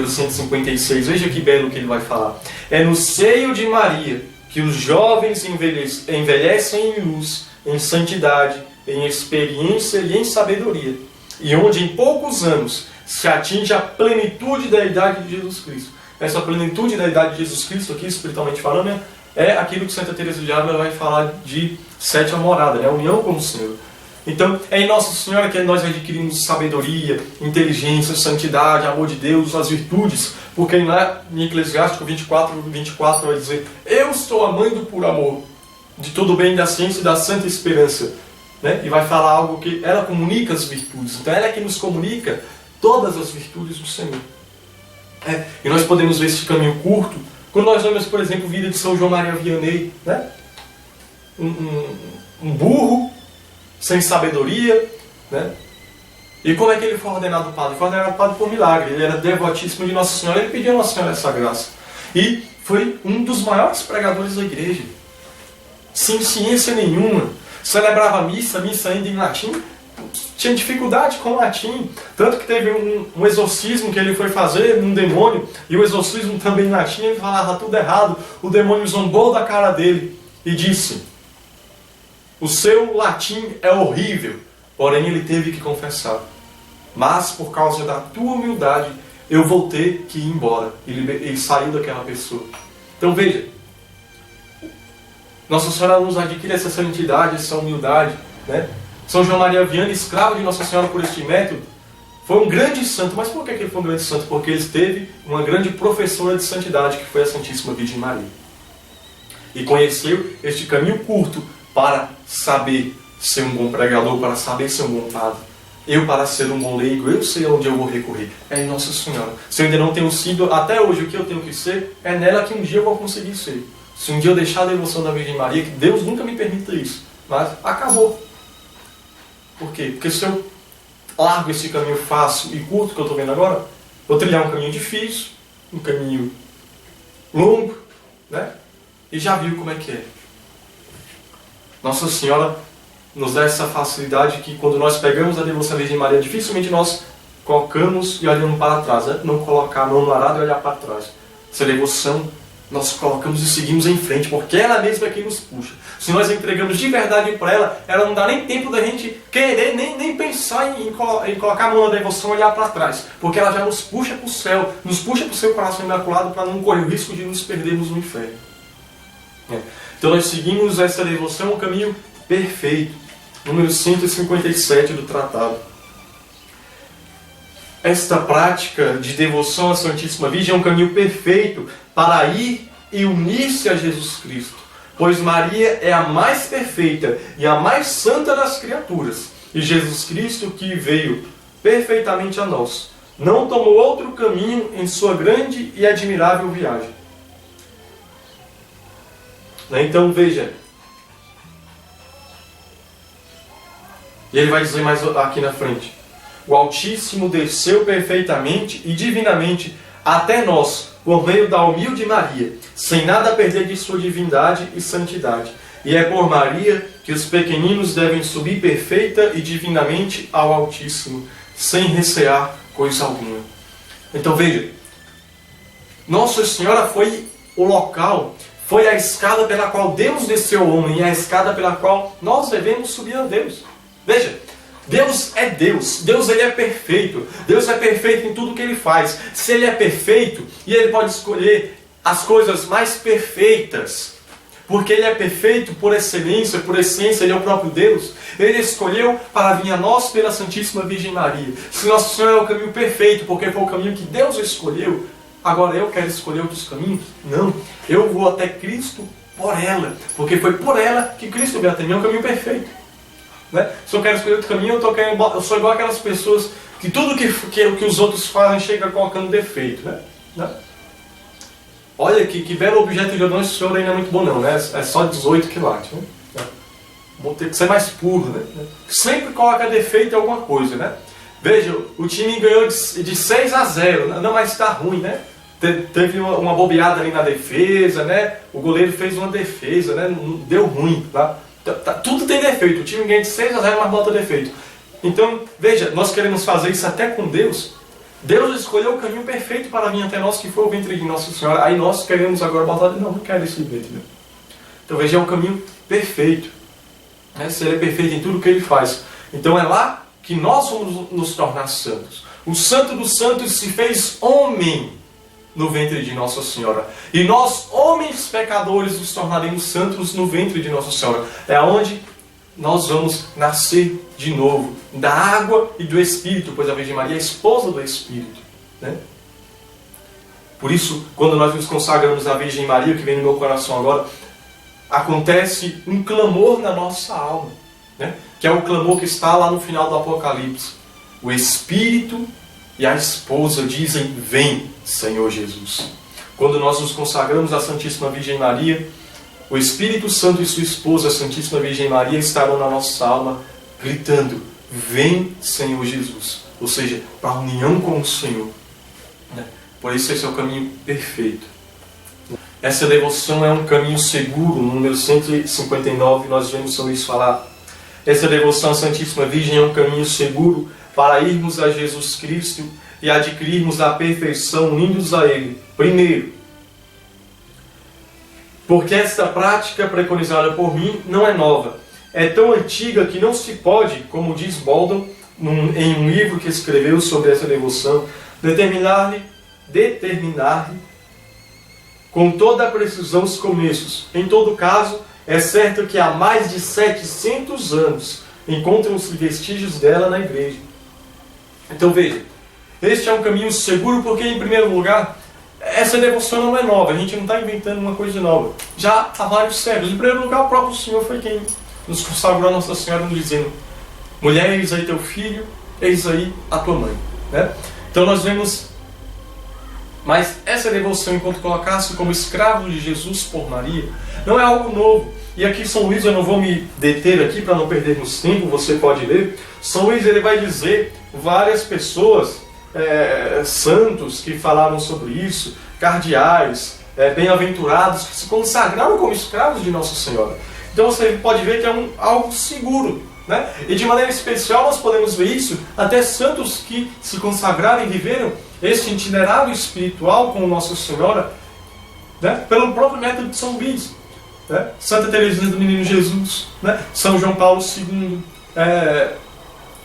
156, veja que belo que ele vai falar: é no seio de Maria que os jovens envelhecem em luz, em santidade, em experiência e em sabedoria, e onde em poucos anos se atinge a plenitude da idade de Jesus Cristo. Essa plenitude da idade de Jesus Cristo, aqui espiritualmente falando, é aquilo que Santa Teresa de Ávila vai falar de sétima morada, né? A união com o Senhor. Então, é em Nossa Senhora que nós adquirimos sabedoria, inteligência, santidade, amor de Deus, as virtudes, porque lá em Eclesiástico 24 vai dizer: eu sou a mãe do puro amor, de todo o bem, da ciência e da santa esperança. Né? E vai falar algo que ela comunica as virtudes. Então ela é que nos comunica todas as virtudes do Senhor. E nós podemos ver esse caminho curto quando nós vemos, por exemplo, a vida de São João Maria Vianney, né? Um burro, sem sabedoria, né? E como é que ele foi ordenado padre? Foi ordenado padre por milagre. Ele era devotíssimo de Nossa Senhora. Ele pediu a Nossa Senhora essa graça. E foi um dos maiores pregadores da igreja. Sem ciência nenhuma. Celebrava a missa ainda em latim. Tinha dificuldade com o latim. Tanto que teve um exorcismo que ele foi fazer num demônio. E o exorcismo também em latim. Ele falava tudo errado. O demônio zombou da cara dele. E disse: o seu latim é horrível. Porém ele teve que confessar. Mas por causa da tua humildade, eu vou ter que ir embora. Ele saiu daquela pessoa. Então veja, Nossa Senhora nos adquire essa santidade, essa humildade, né? São João Maria Vianney, escravo de Nossa Senhora por este método, foi um grande santo. Mas por que ele foi um grande santo? Porque ele teve uma grande professora de santidade, que foi a Santíssima Virgem Maria. E conheceu este caminho curto para saber ser um bom pregador, para saber ser um bom padre. Eu, para ser um bom leigo, eu sei onde eu vou recorrer. É em Nossa Senhora. Se eu ainda não tenho sido, até hoje, o que eu tenho que ser, é nela que um dia eu vou conseguir ser. Se um dia eu deixar a devoção da Virgem Maria, que Deus nunca me permita isso, mas acabou. Por quê? Porque se eu largo esse caminho fácil e curto que eu estou vendo agora, vou trilhar um caminho difícil, um caminho longo, né? E já viu como é que é. Nossa Senhora nos dá essa facilidade que quando nós pegamos a devoção à Virgem Maria, dificilmente nós colocamos e olhamos para trás, né? Não colocar a mão no arado e olhar para trás. Essa devoção nós colocamos e seguimos em frente, porque ela mesma é quem nos puxa. Se nós entregamos de verdade para ela não dá nem tempo da gente querer, nem pensar em colocar a mão na devoção e olhar para trás, porque ela já nos puxa para o céu, nos puxa para o seu coração imaculado para não correr o risco de nos perdermos no inferno. Então nós seguimos essa devoção, um caminho perfeito. Número 157 do tratado. Esta prática de devoção à Santíssima Virgem é um caminho perfeito para ir e unir-se a Jesus Cristo, pois Maria é a mais perfeita e a mais santa das criaturas, e Jesus Cristo, que veio perfeitamente a nós, não tomou outro caminho em sua grande e admirável viagem. Então veja, e ele vai dizer mais aqui na frente: o Altíssimo desceu perfeitamente e divinamente até nós, por meio da humilde Maria, sem nada perder de sua divindade e santidade. E é por Maria que os pequeninos devem subir perfeita e divinamente ao Altíssimo, sem recear coisa alguma. Então veja, Nossa Senhora foi o local, foi a escada pela qual Deus desceu ao homem, e a escada pela qual nós devemos subir a Deus. Veja, Deus é Deus. Deus, ele é perfeito. Deus é perfeito em tudo que ele faz. Se ele é perfeito, e ele pode escolher as coisas mais perfeitas, porque ele é perfeito por excelência, por essência, ele é o próprio Deus, ele escolheu para vir a nós pela Santíssima Virgem Maria. Se Nossa Senhora é o caminho perfeito, porque foi o caminho que Deus escolheu, agora eu quero escolher outros caminhos? Não, eu vou até Cristo por ela, porque foi por ela que Cristo veio até mim. É um caminho perfeito, né? Se eu quero escolher outro caminho, eu sou igual aquelas pessoas que tudo que os outros fazem chega colocando defeito, né? Olha que belo objeto de odor, esse senhor aí não é muito bom não, né? É só 18 quilates, né? Vou ter que ser mais puro, né? Sempre coloca defeito em alguma coisa, né? Veja, o time ganhou de 6-0, né? Não, mas está ruim, né? Teve uma bobeada ali na defesa, né? O goleiro fez uma defesa, né? Deu ruim, tá? Tudo tem defeito. O time ganha de 6-0, mas bota defeito. Então, veja, nós queremos fazer isso até com Deus. Deus escolheu o caminho perfeito para vir até nós, que foi o ventre de Nossa Senhora. Aí nós queremos agora botar... Não quero esse ventre. Né? Então, veja, é um caminho perfeito. Né? Se ele é perfeito em tudo que ele faz. Então, é lá que nós vamos nos tornar santos. O Santo dos Santos se fez homem no ventre de Nossa Senhora. E nós, homens pecadores, nos tornaremos santos no ventre de Nossa Senhora. É onde nós vamos nascer de novo, da água e do Espírito, pois a Virgem Maria é a esposa do Espírito, né? Por isso, quando nós nos consagramos à Virgem Maria, o que vem no meu coração agora, acontece um clamor na nossa alma, né? Que é o clamor que está lá no final do Apocalipse. O Espírito e a esposa dizem: vem, Senhor Jesus. Quando nós nos consagramos à Santíssima Virgem Maria, o Espírito Santo e sua esposa, a Santíssima Virgem Maria, estarão na nossa alma, gritando: vem Senhor Jesus. Ou seja, para a união com o Senhor. Por isso esse é o caminho perfeito. Essa devoção é um caminho seguro. No número 159 nós vemos São Luís falar. Essa devoção à Santíssima Virgem é um caminho seguro para irmos a Jesus Cristo e adquirirmos a perfeição unidos a Ele. Primeiro, porque esta prática preconizada por mim não é nova. É tão antiga que não se pode, como diz Baldon, em um livro que escreveu sobre essa devoção, determinar-lhe com toda a precisão os começos. Em todo caso, é certo que há mais de 700 anos encontram-se vestígios dela na igreja. Então veja, este é um caminho seguro porque, em primeiro lugar, essa devoção não é nova, a gente não está inventando uma coisa nova. Já há vários séculos. Em primeiro lugar, o próprio Senhor foi quem nos consagrou a Nossa Senhora, nos dizendo: mulher, eis aí teu filho, eis aí a tua mãe. Né? Então nós vemos, mas essa devoção, enquanto colocar-se como escravo de Jesus por Maria, não é algo novo. E aqui São Luís, eu não vou me deter aqui para não perdermos tempo, você pode ler. São Luís ele vai dizer várias pessoas, santos que falaram sobre isso, cardeais, bem-aventurados, que se consagraram como escravos de Nossa Senhora. Então você pode ver que é algo seguro. Né? E de maneira especial nós podemos ver isso até santos que se consagraram e viveram esse itinerário espiritual com Nossa Senhora, né? Pelo próprio método de São Luís, né? Santa Teresinha do Menino Jesus, né? São João Paulo II,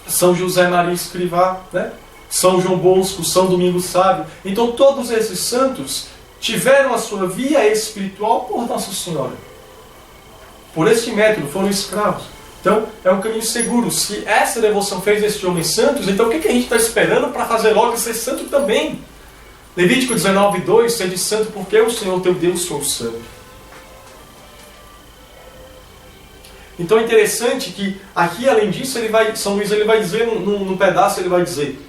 São José Maria Escrivá, né? São João Bosco, São Domingos Sábio. Então todos esses santos tiveram a sua via espiritual por Nossa Senhora. Por este método foram escravos. Então, é um caminho seguro. Se essa devoção fez estes homens santos, então o que a gente está esperando para fazer logo ser santo também? Levítico 19:2, sede santo porque eu, Senhor teu Deus, sou santo. Então é interessante que aqui, além disso, São Luís ele vai dizer, num pedaço, ele vai dizer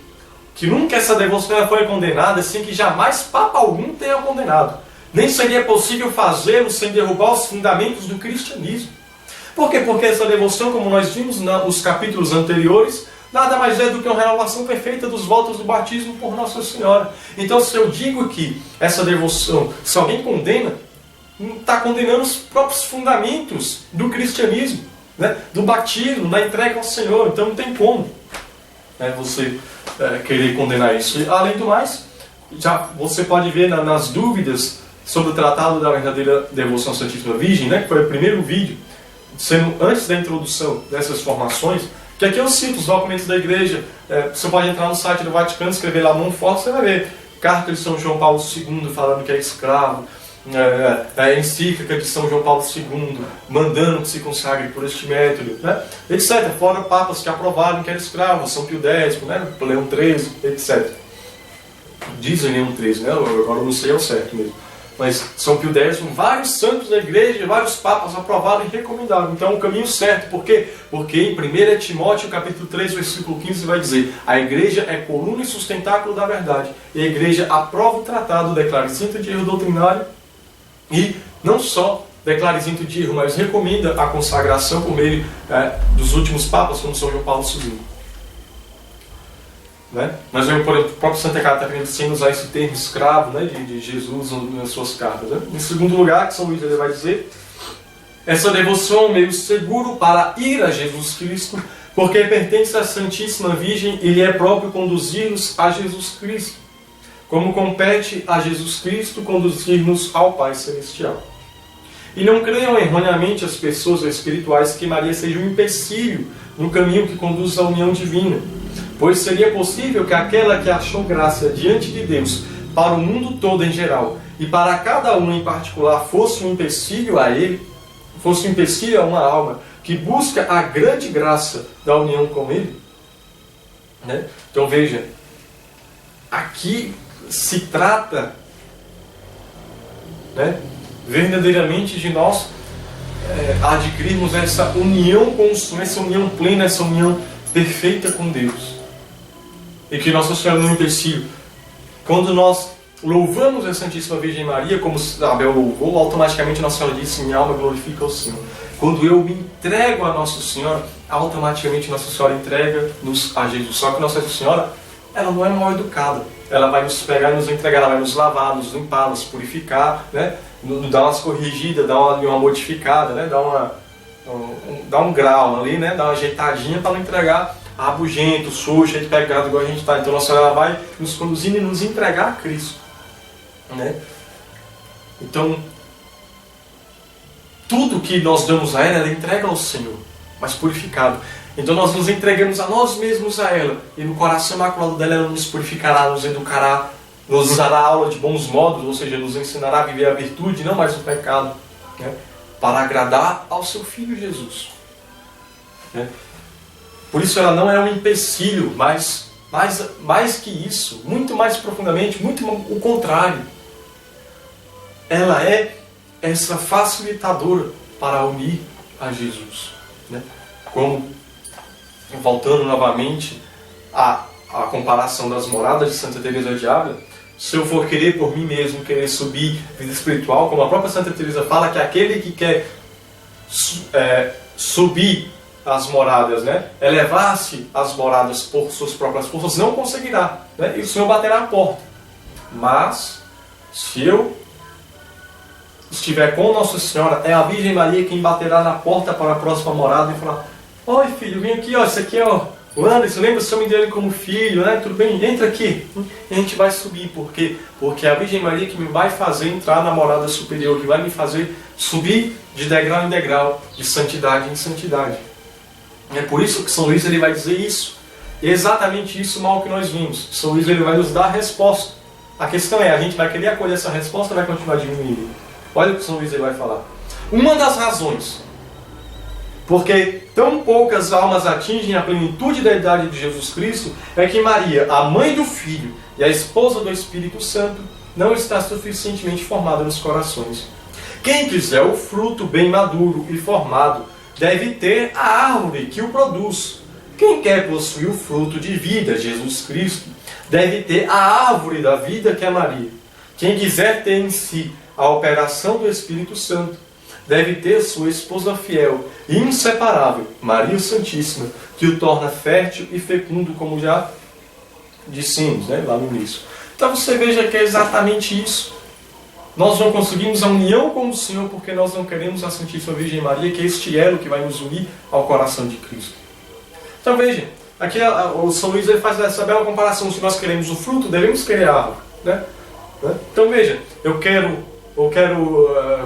que nunca essa devoção foi condenada, assim que jamais Papa algum tenha condenado. Nem seria possível fazê-lo sem derrubar os fundamentos do cristianismo. Por quê? Porque essa devoção, como nós vimos nos capítulos anteriores, nada mais é do que uma renovação perfeita dos votos do batismo por Nossa Senhora. Então, se eu digo que essa devoção, se alguém condena, está condenando os próprios fundamentos do cristianismo, né? Do batismo, da entrega ao Senhor. Então, não tem como, né, você querer condenar isso. E, além do mais, já você pode ver nas dúvidas sobre o Tratado da Verdadeira Devoção à Santíssima Virgem, né, que foi o primeiro vídeo, sendo antes da introdução dessas formações, que aqui eu cito os documentos da igreja. Você pode entrar no site do Vaticano, escrever lá mão forte, você vai ver carta de São João Paulo II falando que é escravo, a encíclica de São João Paulo II mandando que se consagre por este método, né? Etc. Fora papas que aprovaram que era escravo, São Pio X, né? Leão XIII, etc. Dizem Leão XIII, né? Agora eu não sei ao certo mesmo. Mas São Pio X, vários santos da igreja, vários papas aprovaram e recomendaram. Então é um caminho certo. Por quê? Porque em 1 Timóteo, capítulo 3, versículo 15, vai dizer: a igreja é coluna e sustentáculo da verdade. E a igreja aprova o tratado, declara isento de erro doutrinário. E não só declara isento de erro, mas recomenda a consagração por meio dos últimos papas, como São João Paulo II. Né? Mas o próprio Santa Catarina sem usar esse termo escravo, né, de Jesus nas suas cartas. Né? Em segundo lugar, que São Luís ele vai dizer, essa devoção é um meio seguro para ir a Jesus Cristo, porque pertence à Santíssima Virgem e lhe é próprio conduzir-nos a Jesus Cristo, como compete a Jesus Cristo conduzir-nos ao Pai Celestial. E não creiam erroneamente as pessoas espirituais que Maria seja um empecilho no caminho que conduz à união divina, pois seria possível que aquela que achou graça diante de Deus para o mundo todo em geral e para cada um em particular fosse um empecilho a ele, fosse um empecilho a uma alma que busca a grande graça da união com ele. Né? Então veja, aqui se trata, né, verdadeiramente de nós adquirirmos essa união consumada, essa união plena, essa união perfeita com Deus. E que Nossa Senhora não é um empecilho. Quando nós louvamos a Santíssima Virgem Maria, como Abel louvou, automaticamente Nossa Senhora disse: minha alma glorifica o Senhor. Quando eu me entrego a Nossa Senhora, automaticamente Nossa Senhora entrega-nos a Jesus. Só que Nossa Senhora, ela não é mal educada. Ela vai nos pegar e nos entregar, ela vai nos lavar, nos limpar, nos purificar, né? Dar umas corrigidas, dar uma modificada, né? Dar um grau ali, né? Dar uma ajeitadinha para não entregar rabugento, sujo, cheio de pecado igual a gente está. Então Nossa Senhora ela vai nos conduzindo e nos entregar a Cristo, né? Então, tudo que nós damos a ela entrega ao Senhor, mas purificado. Então nós nos entregamos a nós mesmos a ela, e no coração imaculado dela ela nos purificará, nos educará, nos dará aula de bons modos, ou seja, nos ensinará a viver a virtude, não mais o pecado, né? Para agradar ao seu Filho Jesus, né? Por isso ela não é um empecilho, mas mais que isso, muito mais profundamente, muito o contrário. Ela é essa facilitadora para unir a Jesus, né? Como, voltando novamente à comparação das moradas de Santa Teresa de Ávila, se eu for querer por mim mesmo, querer subir vida espiritual, como a própria Santa Teresa fala, que aquele que quer subir as moradas, né, elevar-se às moradas por suas próprias forças, não conseguirá, né, e o Senhor baterá a porta. Mas, se eu estiver com Nossa Senhora, é a Virgem Maria quem baterá na porta para a próxima morada e falar: oi filho, vem aqui, ó, esse aqui é o Anderson, lembra o seu nome dele como filho, né? Tudo bem? Entra aqui. E a gente vai subir, por quê? Porque é a Virgem Maria que me vai fazer entrar na morada superior, que vai me fazer subir de degrau em degrau, de santidade em santidade. É por isso que São Luís ele vai dizer isso. E é exatamente isso mal que nós vimos. São Luís ele vai nos dar a resposta. A questão é, a gente vai querer acolher essa resposta ou vai continuar diminuindo? Olha o que São Luís ele vai falar. Uma das razões porque tão poucas almas atingem a plenitude da idade de Jesus Cristo é que Maria, a mãe do Filho e a esposa do Espírito Santo, não está suficientemente formada nos corações. Quem quiser o fruto bem maduro e formado, deve ter a árvore que o produz. Quem quer possuir o fruto de vida, Jesus Cristo, deve ter a árvore da vida que é Maria. Quem quiser ter em si a operação do Espírito Santo, deve ter sua esposa fiel e inseparável, Maria Santíssima, que o torna fértil e fecundo, como já dissemos, né, lá no início. Então você veja que é exatamente isso. Nós não conseguimos a união com o Senhor porque nós não queremos a Santíssima Virgem Maria, que é este elo que vai nos unir ao coração de Cristo. Então veja, aqui o São Luís ele faz essa bela comparação. Se nós queremos o fruto, devemos querer a árvore, né? Então veja, eu quero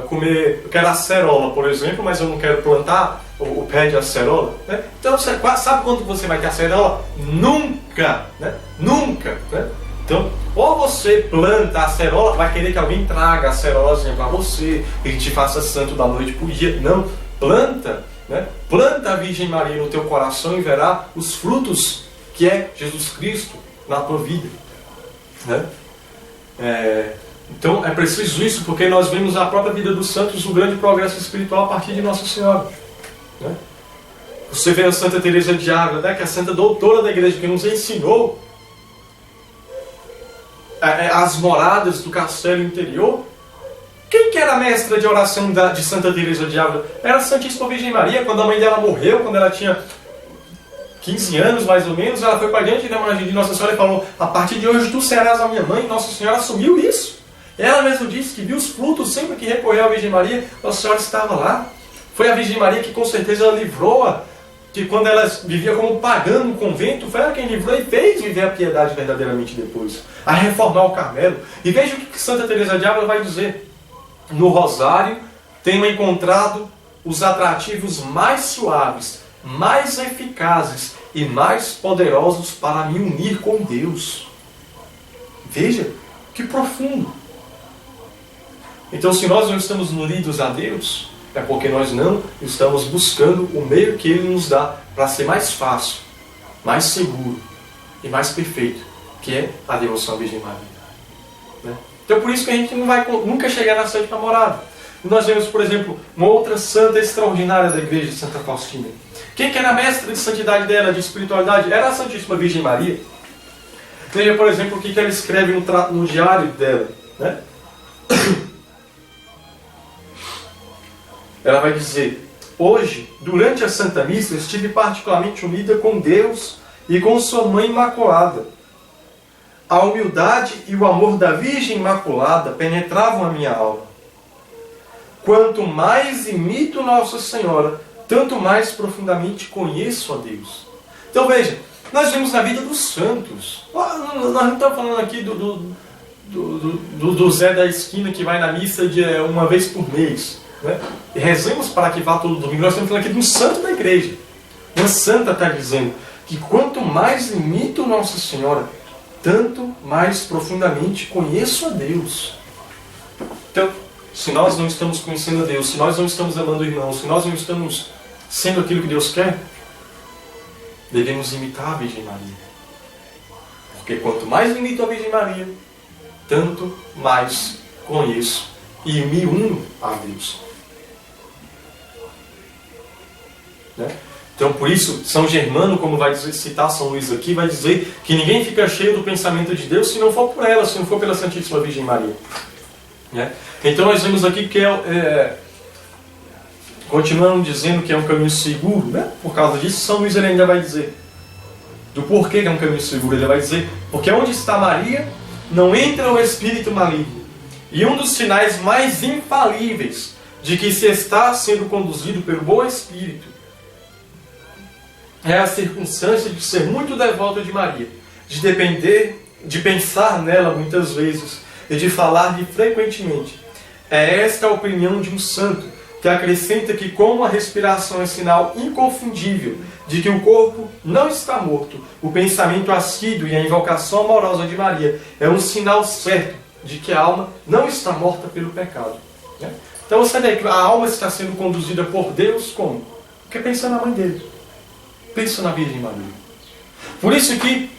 comer, eu quero acerola, por exemplo, mas eu não quero plantar o pé de acerola, né? Então, sabe quando você vai ter acerola? Nunca, né? Nunca, né? Então, ou você planta a acerola, vai querer que alguém traga a acerolazinha para você, e te faça santo da noite por dia. Não, planta, né? Planta a Virgem Maria no teu coração e verá os frutos que é Jesus Cristo na tua vida, né? Então é preciso isso, porque nós vemos na própria vida dos santos o grande progresso espiritual a partir de Nossa Senhora, né? Você vê a Santa Teresa de Ávila, né, que é a santa doutora da igreja, que nos ensinou as moradas do castelo interior. Quem que era a mestra de oração de Santa Teresa de Ávila? Era a Santíssima Virgem Maria. Quando a mãe dela morreu, quando ela tinha 15 anos mais ou menos, ela foi para diante da imagem de Nossa Senhora e falou: a partir de hoje tu serás a minha mãe. Nossa Senhora assumiu isso. Ela mesma disse que viu os frutos sempre que recorreu à Virgem Maria. Nossa Senhora estava lá. Foi a Virgem Maria que com certeza ela livrou-a, que quando ela vivia como pagã no convento, foi ela quem livrou e fez viver a piedade verdadeiramente depois, a reformar o Carmelo. E veja o que Santa Teresa de Ávila vai dizer: no rosário tenho encontrado os atrativos mais suaves, mais eficazes e mais poderosos para me unir com Deus. Veja que profundo. Então, se nós não estamos unidos a Deus, é porque nós não estamos buscando o meio que Ele nos dá para ser mais fácil, mais seguro e mais perfeito, que é a devoção à Virgem Maria, né? Então, por isso que a gente não vai nunca chegar na sétima morada. Nós vemos, por exemplo, uma outra santa extraordinária da igreja, Santa Faustina. Quem que era a mestra de santidade dela, de espiritualidade? Era a Santíssima Virgem Maria. Veja, por exemplo, o que ela escreve no diário dela, né? Ela vai dizer: hoje, durante a Santa Missa, estive particularmente unida com Deus e com sua Mãe Imaculada. A humildade e o amor da Virgem Imaculada penetravam a minha alma. Quanto mais imito Nossa Senhora, tanto mais profundamente conheço a Deus. Então veja, nós vemos na vida dos santos. Nós não estamos falando aqui do Zé da esquina que vai na missa uma vez por mês, né? E rezemos para que vá todo domingo. Nós estamos falando aqui de um santo da igreja. Uma santa está dizendo que quanto mais imito Nossa Senhora, tanto mais profundamente conheço a Deus. Então, se nós não estamos conhecendo a Deus, se nós não estamos amando o irmão, se nós não estamos sendo aquilo que Deus quer, devemos imitar a Virgem Maria. Porque quanto mais imito a Virgem Maria, tanto mais conheço e me uno a Deus. Né? Então, por isso, São Germano, como vai citar São Luís aqui, vai dizer que ninguém fica cheio do pensamento de Deus se não for por ela, se não for pela Santíssima Virgem Maria. Né? Então, nós vemos aqui que continuando dizendo que é um caminho seguro, né? Por causa disso, São Luís ele ainda vai dizer do porquê que é um caminho seguro. Ele vai dizer, porque onde está Maria, não entra o espírito maligno. E um dos sinais mais infalíveis de que se está sendo conduzido pelo bom espírito é a circunstância de ser muito devoto de Maria, de depender, de pensar nela muitas vezes e de falar-lhe frequentemente. É esta a opinião de um santo, que acrescenta que como a respiração é sinal inconfundível de que o corpo não está morto, o pensamento assíduo e a invocação amorosa de Maria é um sinal certo de que a alma não está morta pelo pecado. Né? Então você vê que a alma está sendo conduzida por Deus como? Porque pensa na mãe dele. Pensa na Virgem Maria. Por isso que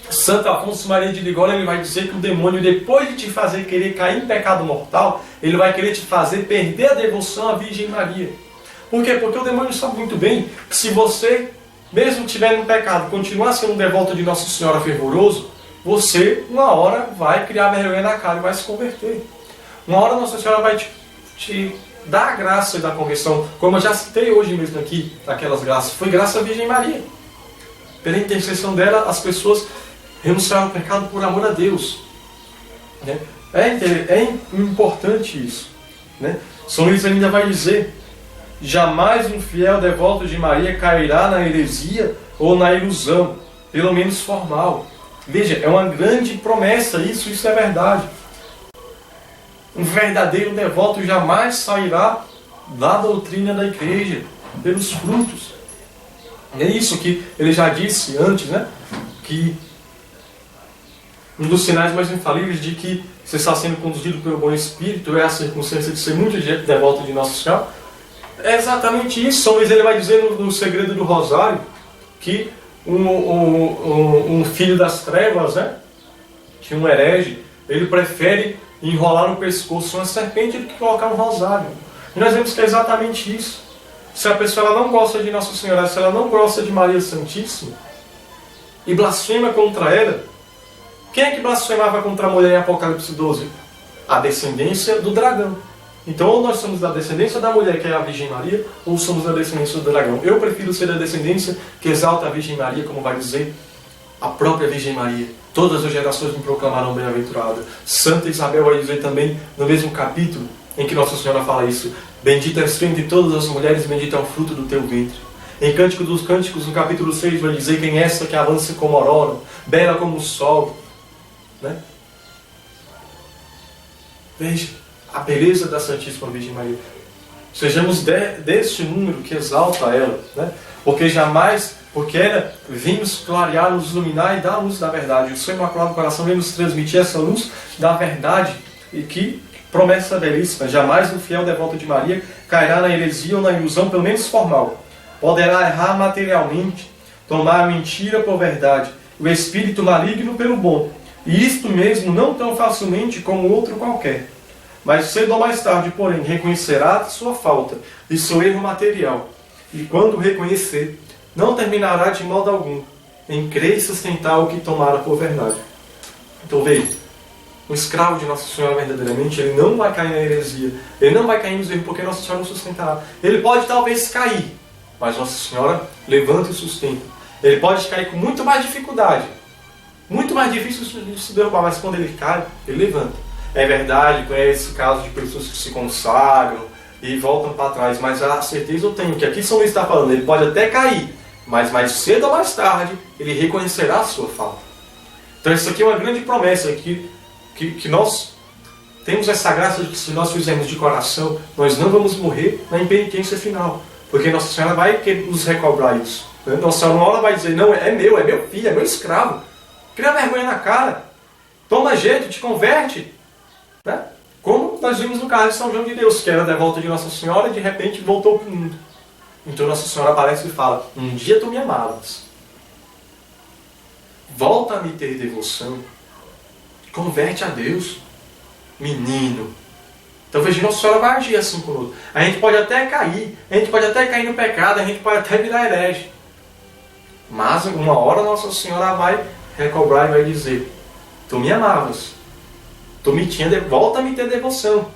Santo Afonso Maria de Ligório ele vai dizer que o demônio, depois de te fazer querer cair em pecado mortal, ele vai querer te fazer perder a devoção à Virgem Maria. Por quê? Porque o demônio sabe muito bem que se você, mesmo estiver no pecado, continuar sendo um devoto de Nossa Senhora fervoroso, você, uma hora, vai criar vergonha na cara e vai se converter. Uma hora Nossa Senhora vai te dar a graça da conversão, como eu já citei hoje mesmo aqui, daquelas graças. Foi graça à Virgem Maria. Pela intercessão dela, as pessoas renunciaram ao pecado por amor a Deus. Né? É importante isso. Né? São Luís ainda vai dizer: jamais um fiel devoto de Maria cairá na heresia ou na ilusão, pelo menos formal. Veja, é uma grande promessa isso é verdade. Um verdadeiro devoto jamais sairá da doutrina da igreja, pelos frutos. É isso que ele já disse antes, né? Que um dos sinais mais infalíveis de que você está sendo conduzido pelo bom Espírito é a circunstância de ser muito devoto de Nossa Senhora. É exatamente isso. São Luís ele vai dizer no segredo do Rosário que um filho das trevas, né? Que um herege, ele prefere enrolar no pescoço uma serpente do que colocar um rosário. E nós vemos que é exatamente isso. Se a pessoa ela não gosta de Nossa Senhora, se ela não gosta de Maria Santíssima e blasfema contra ela, quem é que blasfemava contra a mulher em Apocalipse 12? A descendência do dragão. Então ou nós somos da descendência da mulher, que é a Virgem Maria, ou somos da descendência do dragão. Eu prefiro ser da descendência que exalta a Virgem Maria, como vai dizer a própria Virgem Maria. Todas as gerações me proclamarão bem-aventurada. Santa Isabel vai dizer também, no mesmo capítulo em que Nossa Senhora fala isso: bendita és tu entre todas as mulheres, bendito é o fruto do teu ventre. Em Cântico dos Cânticos, no capítulo 6, vai dizer: quem é essa que avança como aurora, bela como o sol. Né? Veja a beleza da Santíssima Virgem Maria. Sejamos deste número que exalta ela, né? Porque ela vem nos clarear, nos iluminar e dar a luz da verdade. O seu Imaculado Coração vem nos transmitir essa luz da verdade, e que promessa belíssima: jamais um fiel devoto de Maria cairá na heresia ou na ilusão, pelo menos formal. Poderá errar materialmente, tomar a mentira por verdade, o espírito maligno pelo bom, e isto mesmo não tão facilmente como outro qualquer. Mas cedo ou mais tarde, porém, reconhecerá sua falta e seu erro material, e quando reconhecer, não terminará de modo algum em crer e sustentar o que tomara por verdade. Então veja, um escravo de Nossa Senhora verdadeiramente, ele não vai cair na heresia, ele não vai cair nos erros, porque Nossa Senhora o sustentará. Ele pode talvez cair, mas Nossa Senhora levanta e sustenta. Ele pode cair com muito mais dificuldade, muito mais difícil de se derrubar, mas quando ele cai, ele levanta. É verdade, conhece casos de pessoas que se consagram e voltam para trás, mas a certeza eu tenho que aqui São Luís está falando, ele pode até cair, mas mais cedo ou mais tarde ele reconhecerá a sua falta. Então isso aqui é uma grande promessa, que nós temos essa graça de que se nós fizermos de coração, nós não vamos morrer na impenitência final, porque Nossa Senhora vai querer nos recobrar isso. Nossa Senhora uma hora vai dizer, não, é meu filho, é meu escravo, cria vergonha na cara, toma jeito, te converte, né? Como nós vimos no caso de São João de Deus, que era devoto de Nossa Senhora e de repente voltou para o mundo. Então Nossa Senhora aparece e fala, um dia tu me amavas, volta a me ter devoção, converte a Deus, menino. Então veja, Nossa Senhora vai agir assim conosco. A gente pode até cair, no pecado, a gente pode até virar herege. Mas uma hora Nossa Senhora vai recobrar e vai dizer, tu me amavas, volta a me ter devoção,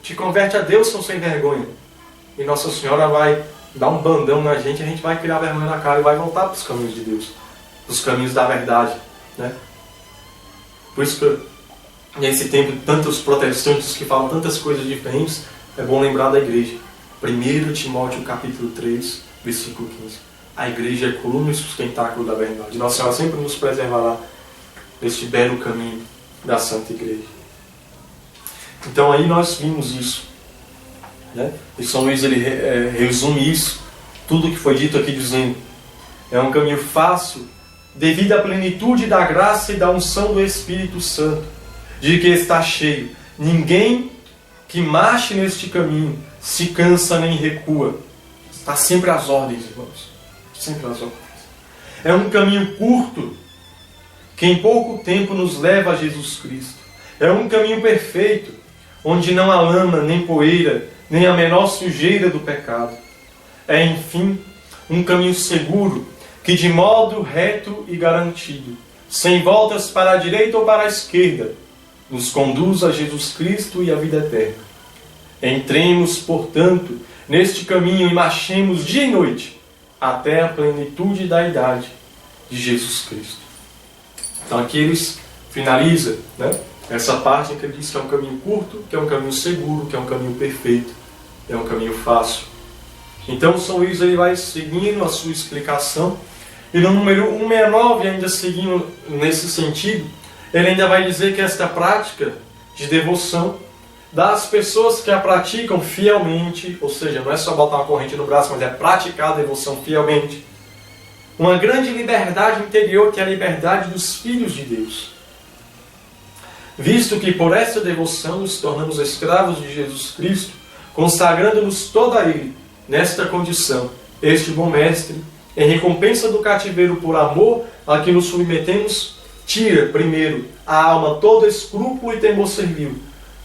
te converte a Deus, seu sem vergonha. E Nossa Senhora vai dar um bandão na gente, a gente vai criar vergonha na cara e vai voltar para os caminhos de Deus, os caminhos da verdade, né? Por isso que nesse tempo tantos protestantes que falam tantas coisas diferentes, é bom lembrar da igreja. 1 Timóteo capítulo 3, versículo 15. A igreja é coluna e sustentáculo da verdade. Nossa Senhora sempre nos preservará neste belo caminho da Santa Igreja. Então aí nós vimos isso, né? E São Luís ele resume isso, tudo que foi dito aqui dizendo, é um caminho fácil, devido à plenitude da graça e da unção do Espírito Santo, de que está cheio. Ninguém que marche neste caminho se cansa nem recua. Está sempre às ordens, irmãos. Sempre às ordens. É um caminho curto, que em pouco tempo nos leva a Jesus Cristo. É um caminho perfeito, onde não há lama, nem poeira, nem a menor sujeira do pecado. É, enfim, um caminho seguro, que de modo reto e garantido, sem voltas para a direita ou para a esquerda, nos conduz a Jesus Cristo e a vida eterna. Entremos, portanto, neste caminho e marchemos dia e noite, até a plenitude da idade de Jesus Cristo. Então aqui eles finalizam, né, essa parte em que ele diz que é um caminho curto, que é um caminho seguro, que é um caminho perfeito, é um caminho fácil. Então São Luís ele vai seguindo a sua explicação, e no número 169, ainda seguindo nesse sentido, ele ainda vai dizer que esta prática de devoção das pessoas que a praticam fielmente, ou seja, não é só botar uma corrente no braço, mas é praticar a devoção fielmente, uma grande liberdade interior, que é a liberdade dos filhos de Deus. Visto que por essa devoção nos tornamos escravos de Jesus Cristo, consagrando-nos toda a Ele, nesta condição, este bom Mestre, em recompensa do cativeiro por amor a que nos submetemos, tira, primeiro, a alma todo escrúpulo e temor servil,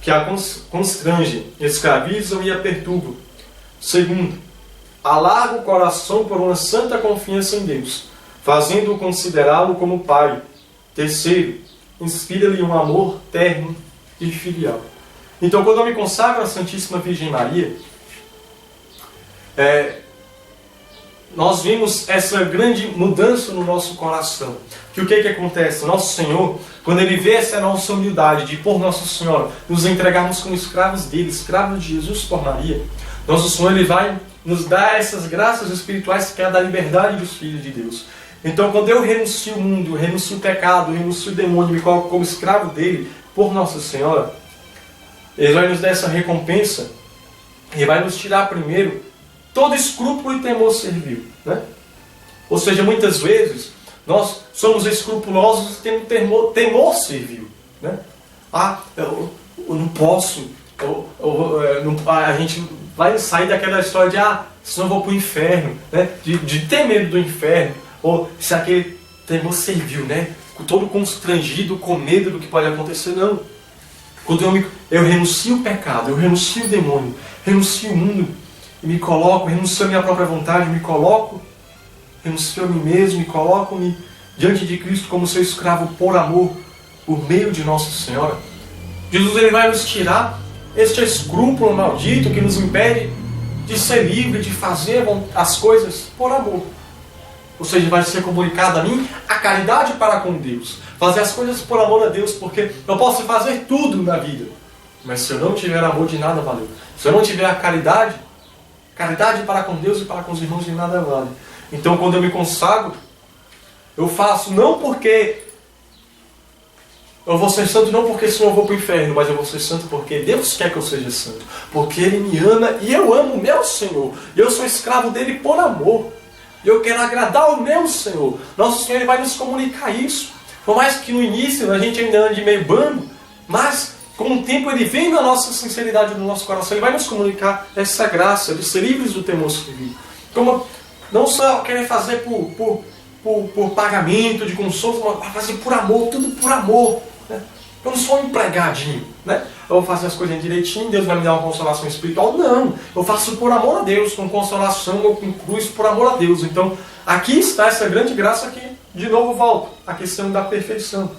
que a constrangem, escravizam e a perturbam. Segundo, alarga o coração por uma santa confiança em Deus, fazendo-o considerá-lo como Pai. Terceiro, inspira-lhe um amor terno e filial. Então, quando eu me consagro à Santíssima Virgem Maria, nós vimos essa grande mudança no nosso coração. Que o que acontece? Nosso Senhor, quando Ele vê essa nossa humildade de por Nossa Senhora nos entregarmos como escravos dele, escravos de Jesus por Maria, Nosso Senhor Ele vai nos dar essas graças espirituais que é a da liberdade dos filhos de Deus. Então quando eu renuncio o mundo, renuncio o pecado, renuncio o demônio, me coloco como escravo dele por Nossa Senhora, Ele vai nos dar essa recompensa e vai nos tirar primeiro todo escrúpulo e temor servil, né? Ou seja, muitas vezes nós somos escrupulosos e temos temor servil, né? Eu não posso, a gente vai sair daquela história de senão eu vou para o inferno, né? De ter medo do inferno, ou se aquele temor servil, né? Todo constrangido, com medo do que pode acontecer. Não. Quando eu renuncio o pecado, eu renuncio o demônio, renuncio o mundo, e me coloco, renuncio a minha própria vontade, renuncio a mim mesmo, me coloco-me diante de Cristo como seu escravo por amor, por meio de Nossa Senhora. Jesus ele vai nos tirar este escrúpulo maldito que nos impede de ser livre, de fazer as coisas por amor. Ou seja, vai ser comunicada a mim a caridade para com Deus. Fazer as coisas por amor a Deus, porque eu posso fazer tudo na vida, mas se eu não tiver amor, de nada valeu. Se eu não tiver a caridade para com Deus e para com os irmãos, de nada vale. Então, quando eu me consagro, eu faço não porque eu vou ser santo, não porque senão eu vou para o inferno, mas eu vou ser santo porque Deus quer que eu seja santo. Porque Ele me ama e eu amo o meu Senhor. E eu sou escravo dele por amor. E eu quero agradar o meu Senhor. Nosso Senhor ele vai nos comunicar isso. Por mais que no início a gente ainda ande meio bando, mas com o tempo Ele vem na nossa sinceridade, no nosso coração. Ele vai nos comunicar essa graça de ser livres do temor civil. Como não só querer fazer por pagamento de consolo, mas fazer por amor, tudo por amor. Né? Eu não sou um empregadinho. Né? Eu vou fazer as coisas direitinho, Deus vai me dar uma consolação espiritual. Não, eu faço por amor a Deus, com consolação ou com cruz por amor a Deus. Então, aqui está essa grande graça que, de novo, volto à questão da perfeição.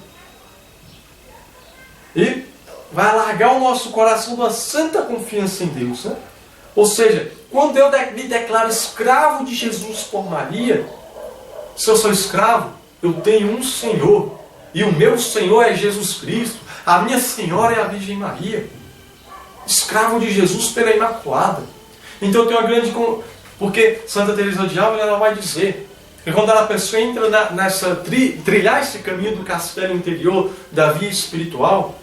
E vai alargar o nosso coração da santa confiança em Deus. Né? Ou seja, quando eu me declaro escravo de Jesus por Maria, se eu sou escravo, eu tenho um Senhor. E o meu Senhor é Jesus Cristo. A minha Senhora é a Virgem Maria. Escravo de Jesus pela Imaculada. Então eu tenho uma grande... Porque Santa Teresa de Ávila ela vai dizer que quando a pessoa entra trilhar esse caminho do castelo interior, da via espiritual,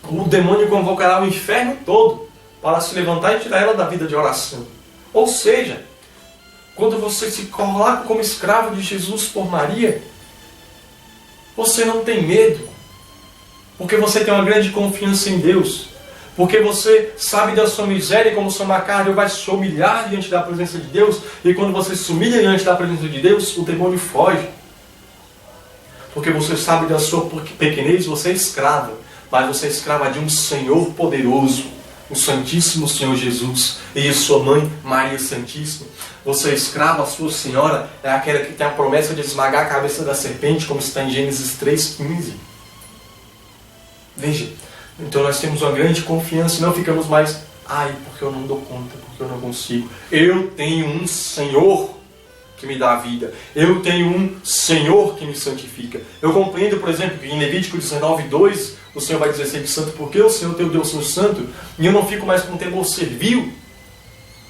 o demônio convocará o inferno todo para se levantar e tirar ela da vida de oração. Ou seja, quando você se coloca como escravo de Jesus por Maria, você não tem medo, porque você tem uma grande confiança em Deus, porque você sabe da sua miséria, como São Macário vai se humilhar diante da presença de Deus, e quando você se humilha diante da presença de Deus, o demônio foge. Porque você sabe da sua pequenez, você é escrava, mas você é escrava de um Senhor poderoso, o Santíssimo Senhor Jesus, e sua mãe Maria Santíssima. Você é escrava, a sua senhora é aquela que tem a promessa de esmagar a cabeça da serpente, como está em Gênesis 3,15. Veja, então nós temos uma grande confiança e não ficamos mais, porque eu não dou conta, porque eu não consigo. Eu tenho um Senhor que me dá a vida. Eu tenho um Senhor que me santifica. Eu compreendo, por exemplo, que em Levítico 19:2, o Senhor vai dizer sempre santo, porque o Senhor teu Deus é santo, e eu não fico mais com temor servil,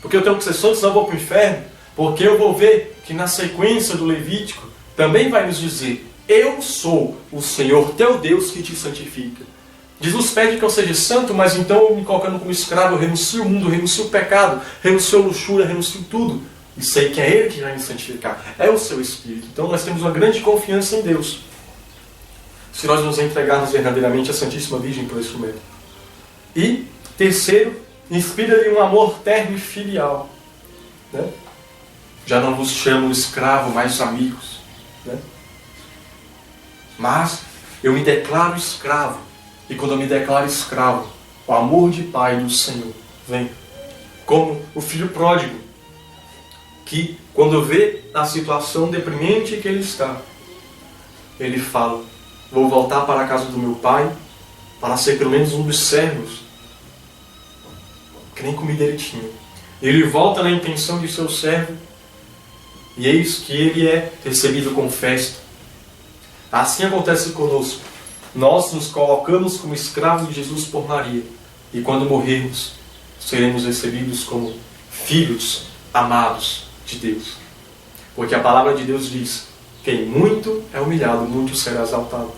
porque eu tenho que ser santo, senão eu vou para o inferno. Porque eu vou ver que na sequência do Levítico também vai nos dizer: eu sou o Senhor teu Deus que te santifica. Jesus pede que eu seja santo, mas então eu me colocando como escravo, eu renuncio o mundo, eu renuncio o pecado, renuncio a luxúria, renuncio tudo. E sei que é Ele que vai me santificar. É o seu Espírito. Então nós temos uma grande confiança em Deus, se nós nos entregarmos verdadeiramente à Santíssima Virgem por esse método. E, terceiro, inspira-lhe um amor terno e filial. Né? Já não vos chamo escravo, mas amigos. Né? Mas eu me declaro escravo. E quando eu me declaro escravo, o amor de Pai do Senhor vem. Como o filho pródigo, que quando vê a situação deprimente que ele está, ele fala: vou voltar para a casa do meu pai para ser pelo menos um dos servos, que nem comida ele tinha. Ele volta na intenção de seu servo, e eis que ele é recebido com festa. Assim acontece conosco. Nós nos colocamos como escravos de Jesus por Maria, e quando morrermos, seremos recebidos como filhos amados de Deus. Porque a palavra de Deus diz: quem muito é humilhado, muito será exaltado.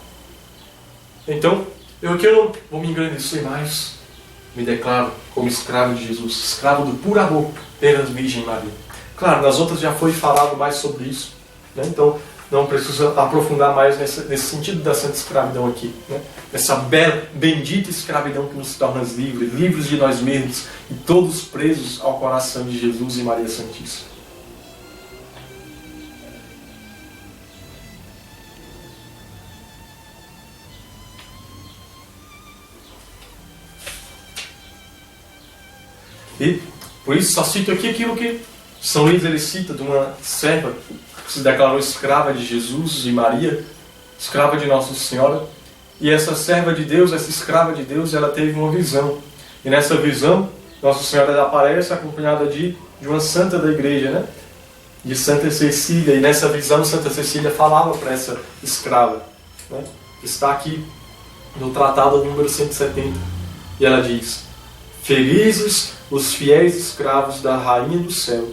Então, eu que eu não vou me engrandecer mais, me declaro como escravo de Jesus, escravo do puro amor pela Virgem Maria. Claro, nas outras já foi falado mais sobre isso, né? Então não preciso aprofundar mais nesse sentido da santa escravidão aqui, né? Essa bela, bendita escravidão que nos torna livres, livres de nós mesmos e todos presos ao coração de Jesus e Maria Santíssima. E por isso só cito aqui aquilo que São Luís ele cita de uma serva que se declarou escrava de Jesus e Maria, escrava de Nossa Senhora, E essa serva de Deus, essa escrava de Deus, ela teve uma visão. E nessa visão, Nossa Senhora aparece acompanhada de uma santa da igreja, né? De Santa Cecília. E nessa visão, Santa Cecília falava para essa escrava, né? Está aqui no tratado número 170. E ela diz: felizes os fiéis escravos da Rainha do Céu,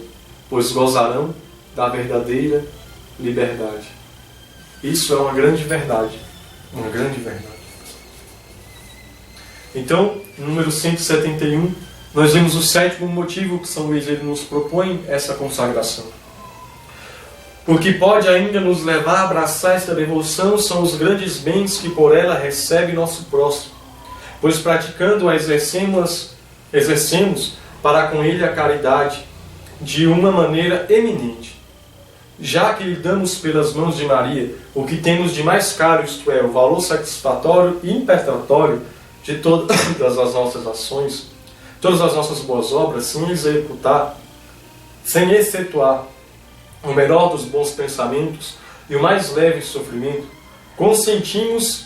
pois gozarão da verdadeira liberdade. Isso é uma grande verdade. Uma grande verdade. Então, no número 171, nós vemos o sétimo motivo que São Luís ele nos propõe essa consagração. Porque pode ainda nos levar a abraçar esta devoção são os grandes bens que por ela recebe nosso próximo, pois praticando-a exercemos para com ele a caridade de uma maneira eminente. Já que lhe damos pelas mãos de Maria o que temos de mais caro, isto é, o valor satisfatório e impertratório de todas as nossas ações, todas as nossas boas obras, sem executar, sem excetuar o melhor dos bons pensamentos e o mais leve sofrimento, consentimos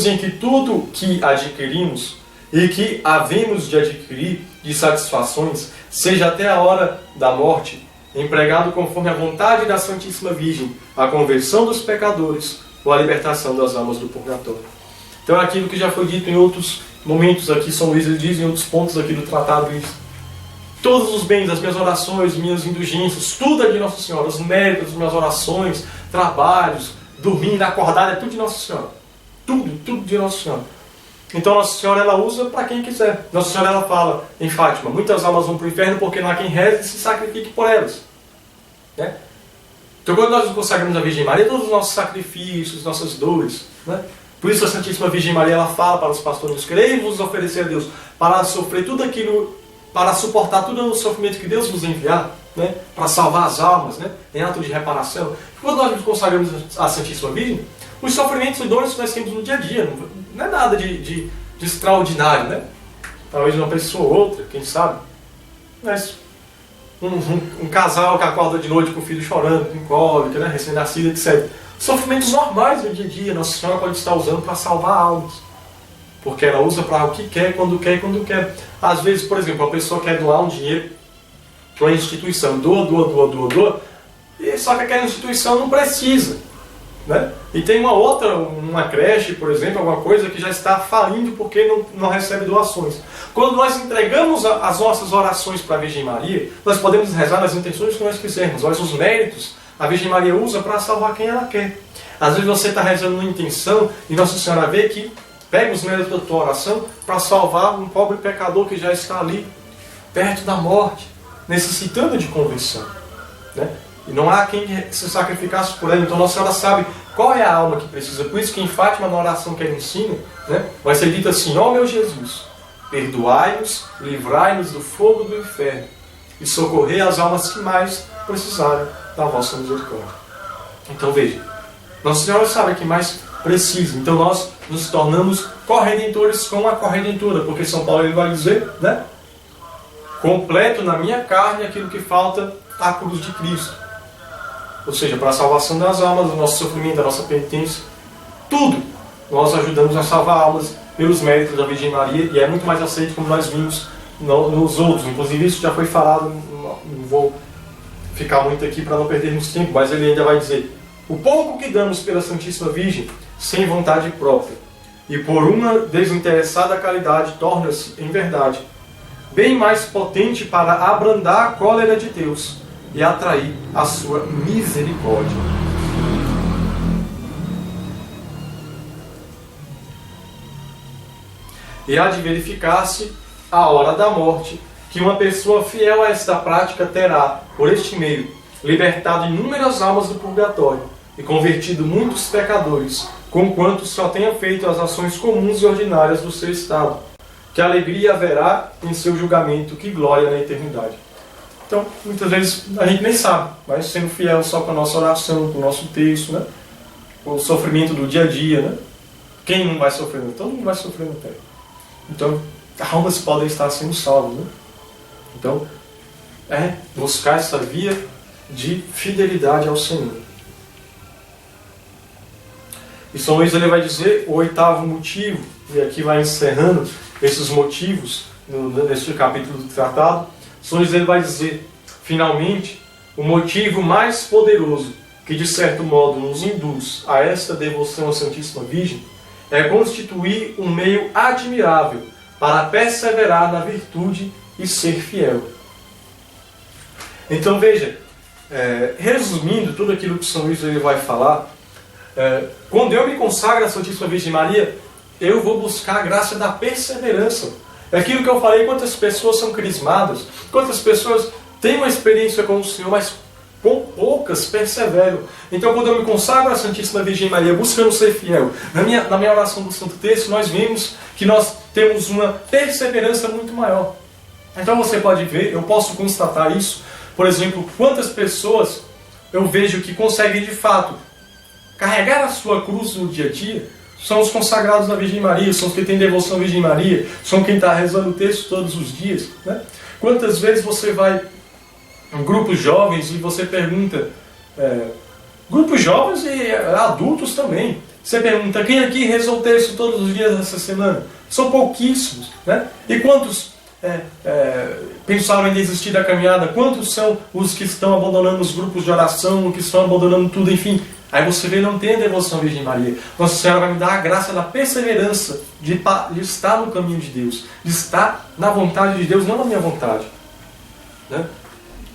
em que tudo que adquirimos e que havemos de adquirir de satisfações, seja até a hora da morte, empregado conforme a vontade da Santíssima Virgem, a conversão dos pecadores ou a libertação das almas do purgatório. Então é aquilo que já foi dito em outros momentos aqui, São Luís ele diz em outros pontos aqui do tratado, diz: todos os bens, as minhas orações, minhas indulgências, tudo é de Nossa Senhora, os méritos das minhas orações, trabalhos, dormindo, acordar, é tudo de Nossa Senhora. Tudo de Nossa Senhora. Então Nossa Senhora ela usa para quem quiser. Nossa Senhora ela fala em Fátima: muitas almas vão para o inferno porque não há quem reze e se sacrifique por elas. Né? Então quando nós nos consagramos à Virgem Maria, todos os nossos sacrifícios, nossas dores, né? Por isso a Santíssima Virgem Maria ela fala para os pastores: querei-vos oferecer a Deus para sofrer tudo aquilo, para suportar todo o sofrimento que Deus nos enviar, né? Para salvar as almas, né? Em ato de reparação. Quando nós nos consagramos à Santíssima Virgem, os sofrimentos e dores que nós temos no dia a dia, não é nada de extraordinário, né? Talvez uma pessoa ou outra, quem sabe. Mas um casal que acorda de noite com o filho chorando, com cólica, né? Recém-nascido, etc. Sofrimentos normais do dia a dia, Nossa Senhora pode estar usando para salvar almas. Porque ela usa para o que quer, quando quer e quando quer. Às vezes, por exemplo, a pessoa quer doar um dinheiro para uma instituição, doa, e só que aquela instituição não precisa. Né? E tem uma creche, por exemplo, alguma coisa que já está falindo porque não recebe doações. Quando nós entregamos as nossas orações para a Virgem Maria, nós podemos rezar nas intenções que nós quisermos, mas os méritos a Virgem Maria usa para salvar quem ela quer. Às vezes você está rezando uma intenção e Nossa Senhora vê que pega os méritos da tua oração para salvar um pobre pecador que já está ali, perto da morte, necessitando de conversão. Né? E não há quem se sacrificasse por ela. Então Nossa Senhora sabe qual é a alma que precisa. Por isso que em Fátima, na oração que ela ensina, né, vai ser dito assim: ó meu Jesus, perdoai-nos, livrai-nos do fogo do inferno e socorrei as almas que mais precisarem da vossa misericórdia. Então veja, Nossa Senhora sabe que mais precisa. Então nós nos tornamos corredentores com a corredentora, porque São Paulo ele vai dizer, né? Completo na minha carne aquilo que falta à cruz de Cristo. Ou seja, para a salvação das almas, do nosso sofrimento, da nossa penitência, tudo nós ajudamos a salvar almas pelos méritos da Virgem Maria, e é muito mais aceito como nós vimos nos outros. Inclusive isso já foi falado, não vou ficar muito aqui para não perdermos tempo, mas ele ainda vai dizer: o pouco que damos pela Santíssima Virgem, sem vontade própria, e por uma desinteressada caridade, torna-se, em verdade, bem mais potente para abrandar a cólera de Deus e atrair a sua misericórdia. E há de verificar-se a hora da morte, que uma pessoa fiel a esta prática terá, por este meio, libertado inúmeras almas do purgatório e convertido muitos pecadores, conquanto só tenha feito as ações comuns e ordinárias do seu estado. Que alegria haverá em seu julgamento, que glória na eternidade. Então, muitas vezes a gente nem sabe, mas sendo fiel só com a nossa oração, com o nosso texto, né? Com o sofrimento do dia a dia, né? Quem não vai sofrendo? Todo mundo vai sofrendo até. Então, almas podem estar sendo salvas, né? Então, buscar essa via de fidelidade ao Senhor. E São Luís ele vai dizer o oitavo motivo, e aqui vai encerrando esses motivos neste capítulo do tratado. São Luís ele vai dizer, finalmente, o motivo mais poderoso que de certo modo nos induz a esta devoção à Santíssima Virgem é constituir um meio admirável para perseverar na virtude e ser fiel. Então veja, resumindo tudo aquilo que São Luís ele vai falar, quando eu me consagro à Santíssima Virgem Maria, eu vou buscar a graça da perseverança. É aquilo que eu falei, quantas pessoas são crismadas, quantas pessoas têm uma experiência com o Senhor, mas poucas perseveram. Então quando eu me consagro à Santíssima Virgem Maria, buscando ser fiel, na minha oração do Santo Terço, nós vemos que nós temos uma perseverança muito maior. Então você pode ver, eu posso constatar isso, por exemplo, quantas pessoas eu vejo que conseguem de fato carregar a sua cruz no dia a dia, são os consagrados da Virgem Maria, são os que têm devoção à Virgem Maria, são quem está rezando o texto todos os dias, né? Quantas vezes você vai em grupos jovens e você pergunta, grupos jovens e adultos também, você pergunta, quem aqui rezou o texto todos os dias dessa semana? São pouquíssimos, né? E quantos pensaram em desistir da caminhada? Quantos são os que estão abandonando os grupos de oração, que estão abandonando tudo, enfim? Aí você vê, não tem a devoção à Virgem Maria. Nossa Senhora vai me dar a graça da perseverança de estar no caminho de Deus, de estar na vontade de Deus, não na minha vontade, né?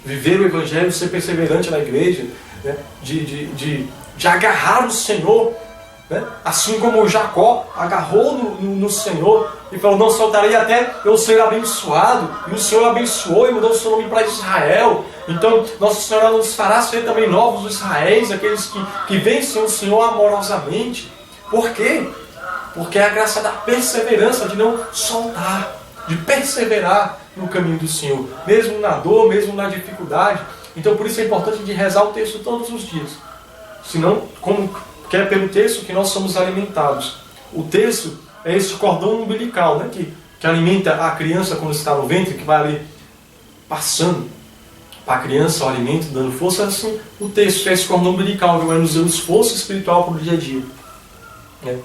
Viver o Evangelho, ser perseverante na igreja, né? de agarrar o Senhor, né? Assim como Jacó agarrou no Senhor e falou, não soltarei até eu ser abençoado. E o Senhor abençoou e mudou o seu nome para Israel. Então Nossa Senhora nos fará ser também novos Israéis, aqueles que vencem o Senhor amorosamente. Por quê? Porque é a graça da perseverança, de não soltar, de perseverar no caminho do Senhor, mesmo na dor, mesmo na dificuldade. Então por isso é importante de rezar o texto todos os dias. Senão, que é pelo texto que nós somos alimentados. O texto é esse cordão umbilical, né, que alimenta a criança quando está no ventre, que vai ali passando para a criança o alimento, dando força. Assim, o texto é esse cordão umbilical que vai nos dando força espiritual para o dia a dia, né?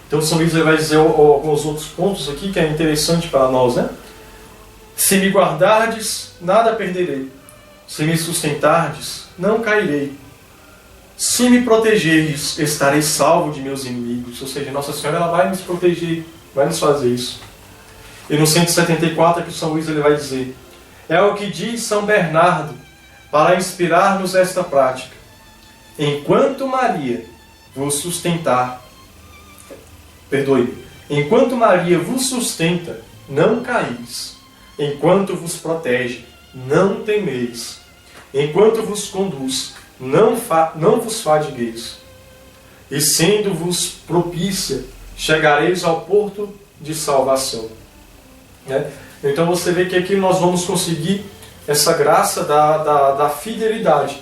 Então São Luís vai dizer alguns outros pontos aqui que é interessante para nós, né? Se me guardardes, nada perderei. Se me sustentardes, não cairei. Se me protegerdes, estarei salvo de meus inimigos. Ou seja, Nossa Senhora ela vai nos proteger, vai nos fazer isso. E no 174 aqui São Luís ele vai dizer, é o que diz São Bernardo para inspirar-nos esta prática. Enquanto Maria vos sustenta, não caís. Enquanto vos protege, não temeis. Enquanto vos conduz, não vos fadigueis. E sendo-vos propícia, chegareis ao porto de salvação. Né? Então você vê que aqui nós vamos conseguir essa graça da fidelidade,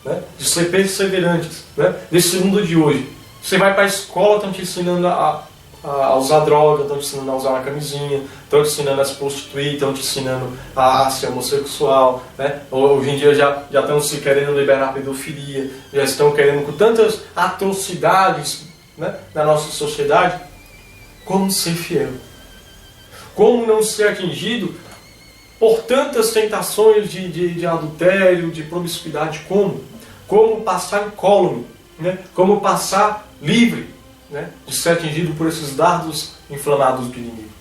né? De ser perseverantes, né? Nesse mundo de hoje. Você vai para a escola, estão te ensinando a usar droga, estão te ensinando a usar uma camisinha, estão te ensinando a se prostituir, estão te ensinando a ser homossexual, né? Hoje em dia já estão se querendo liberar a pedofilia, já estão querendo com tantas atrocidades, né, na nossa sociedade. Como ser fiel? Como não ser atingido por tantas tentações de adultério, de promiscuidade? Como passar incólume, né? Como passar livre, né, de ser atingido por esses dardos inflamados do inimigo.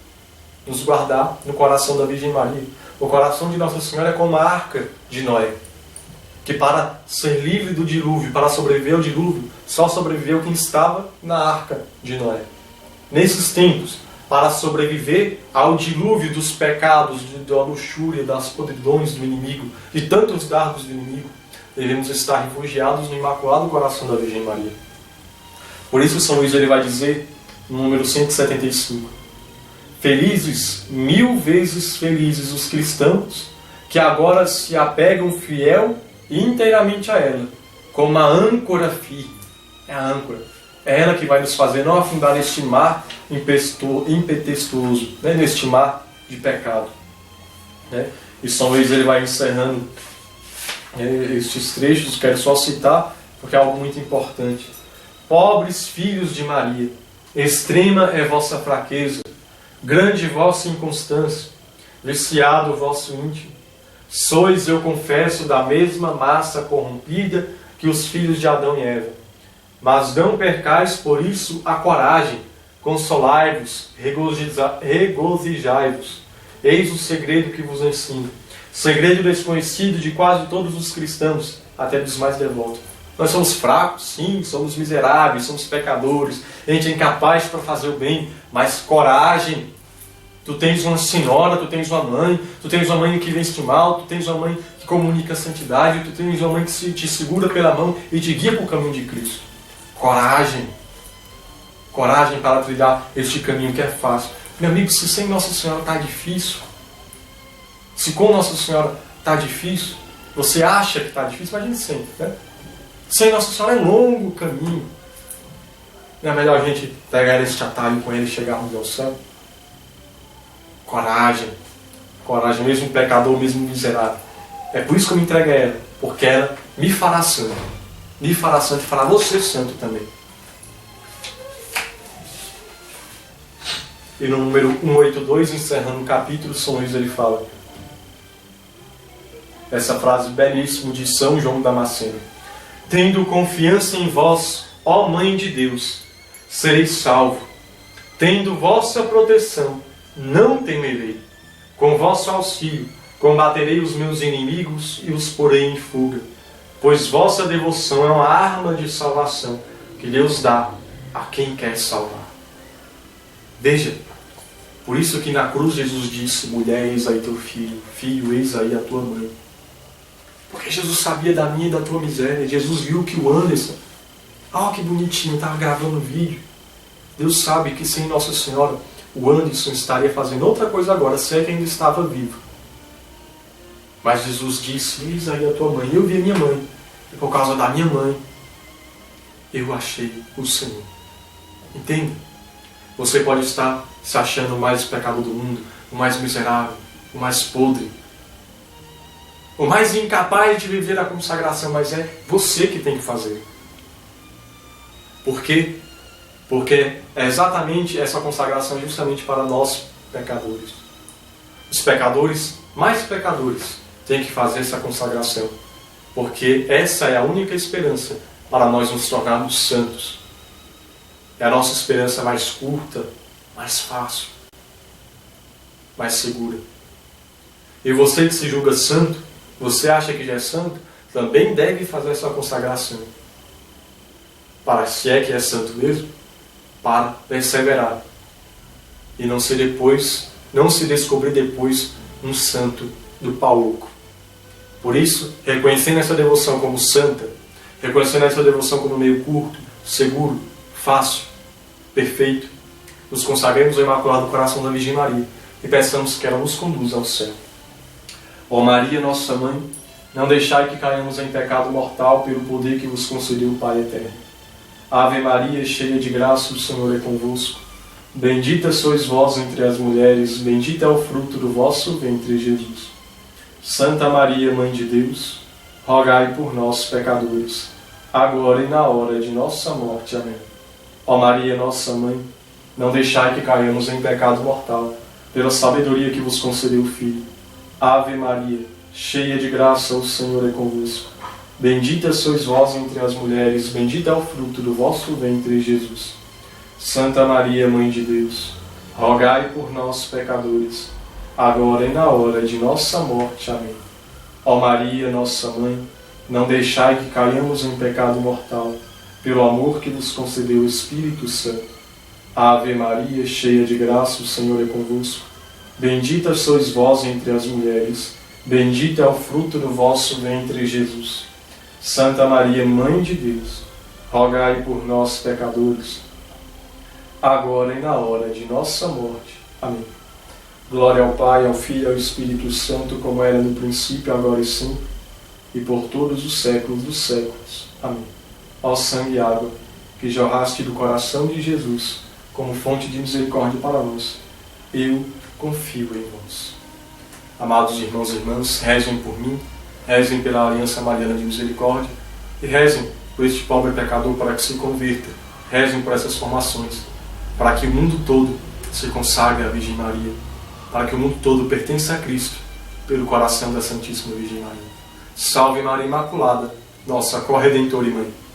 Nos guardar no coração da Virgem Maria. O coração de Nossa Senhora é como a arca de Noé, que para ser livre do dilúvio, para sobreviver ao dilúvio, só sobreviveu quem estava na arca de Noé. Nesses tempos, para sobreviver ao dilúvio dos pecados, da luxúria, das podridões do inimigo, de tantos dardos do inimigo, devemos estar refugiados no Imaculado Coração da Virgem Maria. Por isso São Luís ele vai dizer, no número 175, felizes, 1000 vezes felizes os cristãos que agora se apegam fiel e inteiramente a ela, como a âncora firme. É a âncora. É ela que vai nos fazer não afundar neste mar impetuoso, né? Neste mar de pecado. Né? E São Luís ele vai encerrando estes trechos, quero só citar, porque é algo muito importante. Pobres filhos de Maria, extrema é vossa fraqueza, grande vossa inconstância, viciado o vosso íntimo. Sois, eu confesso, da mesma massa corrompida que os filhos de Adão e Eva. Mas não percais por isso a coragem, consolai-vos, regozijai-vos. Eis o segredo que vos ensino. Segredo desconhecido de quase todos os cristãos, até dos mais devotos. Nós somos fracos, sim, somos miseráveis, somos pecadores, a gente é incapaz para fazer o bem, mas coragem. Tu tens uma senhora, tu tens uma mãe que vence mal, tu tens uma mãe que comunica a santidade, tu tens uma mãe que te segura pela mão e te guia para o caminho de Cristo. Coragem. Coragem para trilhar este caminho que é fácil. Meu amigo, se sem Nossa Senhora está difícil, se com Nossa Senhora está difícil, você acha que está difícil, imagine sempre, né? Sem Nossa Senhora é longo o caminho. Não é melhor a gente pegar esse atalho com ele e chegarmos ao céu? Coragem. Coragem, mesmo pecador, mesmo miserável. É por isso que eu me entrego a ela, porque ela me fará santo. Me fará santo e fará você santo também. E no número 182, encerrando o capítulo, São Luís ele fala essa frase belíssima de São João Damasceno: tendo confiança em vós, ó Mãe de Deus, sereis salvo. Tendo vossa proteção, não temerei. Com vosso auxílio, combaterei os meus inimigos e os porei em fuga. Pois vossa devoção é uma arma de salvação que Deus dá a quem quer salvar. Veja, por isso que na cruz Jesus disse: mulher, eis aí teu filho, filho, eis aí a tua mãe. Porque Jesus sabia da minha e da tua miséria. Jesus viu que o Anderson, que bonitinho, estava gravando vídeo. Deus sabe que sem Nossa Senhora, o Anderson estaria fazendo outra coisa agora, se é que ainda estava vivo. Mas Jesus disse: eis aí a tua mãe. Eu vi a minha mãe. E por causa da minha mãe, eu achei o Senhor. Entende? Você pode estar se achando o mais pecador do mundo, o mais miserável, o mais podre, o mais incapaz de viver a consagração, mas é você que tem que fazer. Por quê? Porque é exatamente essa consagração justamente para nós pecadores. Os pecadores, mais pecadores, têm que fazer essa consagração. Porque essa é a única esperança para nós nos tornarmos santos. É a nossa esperança mais curta, mais fácil, mais segura. E você que se julga santo, você acha que já é santo, também deve fazer essa consagração. Para, se é que é santo mesmo, para perseverar. E não se descobrir depois um santo do pau louco. Por isso, reconhecendo essa devoção como santa, reconhecendo essa devoção como meio curto, seguro, fácil, perfeito, nos consagremos ao Imaculado Coração da Virgem Maria e peçamos que ela nos conduza ao céu. Ó Maria, nossa Mãe, não deixai que caiamos em pecado mortal pelo poder que vos concedeu o Pai Eterno. Ave Maria, cheia de graça, o Senhor é convosco. Bendita sois vós entre as mulheres, bendito é o fruto do vosso ventre, Jesus. Santa Maria, Mãe de Deus, rogai por nós, pecadores, agora e na hora de nossa morte. Amém. Ó Maria, nossa Mãe, não deixai que caiamos em pecado mortal, pela sabedoria que vos concedeu o Filho. Ave Maria, cheia de graça, o Senhor é convosco. Bendita sois vós entre as mulheres, bendito é o fruto do vosso ventre, Jesus. Santa Maria, Mãe de Deus, rogai por nós, pecadores, agora e na hora de nossa morte. Amém. Ó Maria, nossa Mãe, não deixai que caiamos em pecado mortal, pelo amor que vos concedeu o Espírito Santo. Ave Maria, cheia de graça, o Senhor é convosco. Bendita sois vós entre as mulheres, bendito é o fruto do vosso ventre, Jesus. Santa Maria, Mãe de Deus, rogai por nós, pecadores, agora e na hora de nossa morte. Amém. Glória ao Pai, ao Filho e ao Espírito Santo, como era no princípio, agora e sempre, e por todos os séculos dos séculos. Amém. Ó sangue e água, que jorraste do coração de Jesus, como fonte de misericórdia para nós, eu confio em vós. Amados irmãos e irmãs, rezem por mim, rezem pela Aliança Mariana de Misericórdia e rezem por este pobre pecador para que se converta. Rezem por essas formações, para que o mundo todo se consagre à Virgem Maria, para que o mundo todo pertença a Cristo, pelo coração da Santíssima Virgem Maria. Salve Maria Imaculada, nossa corredentora e mãe.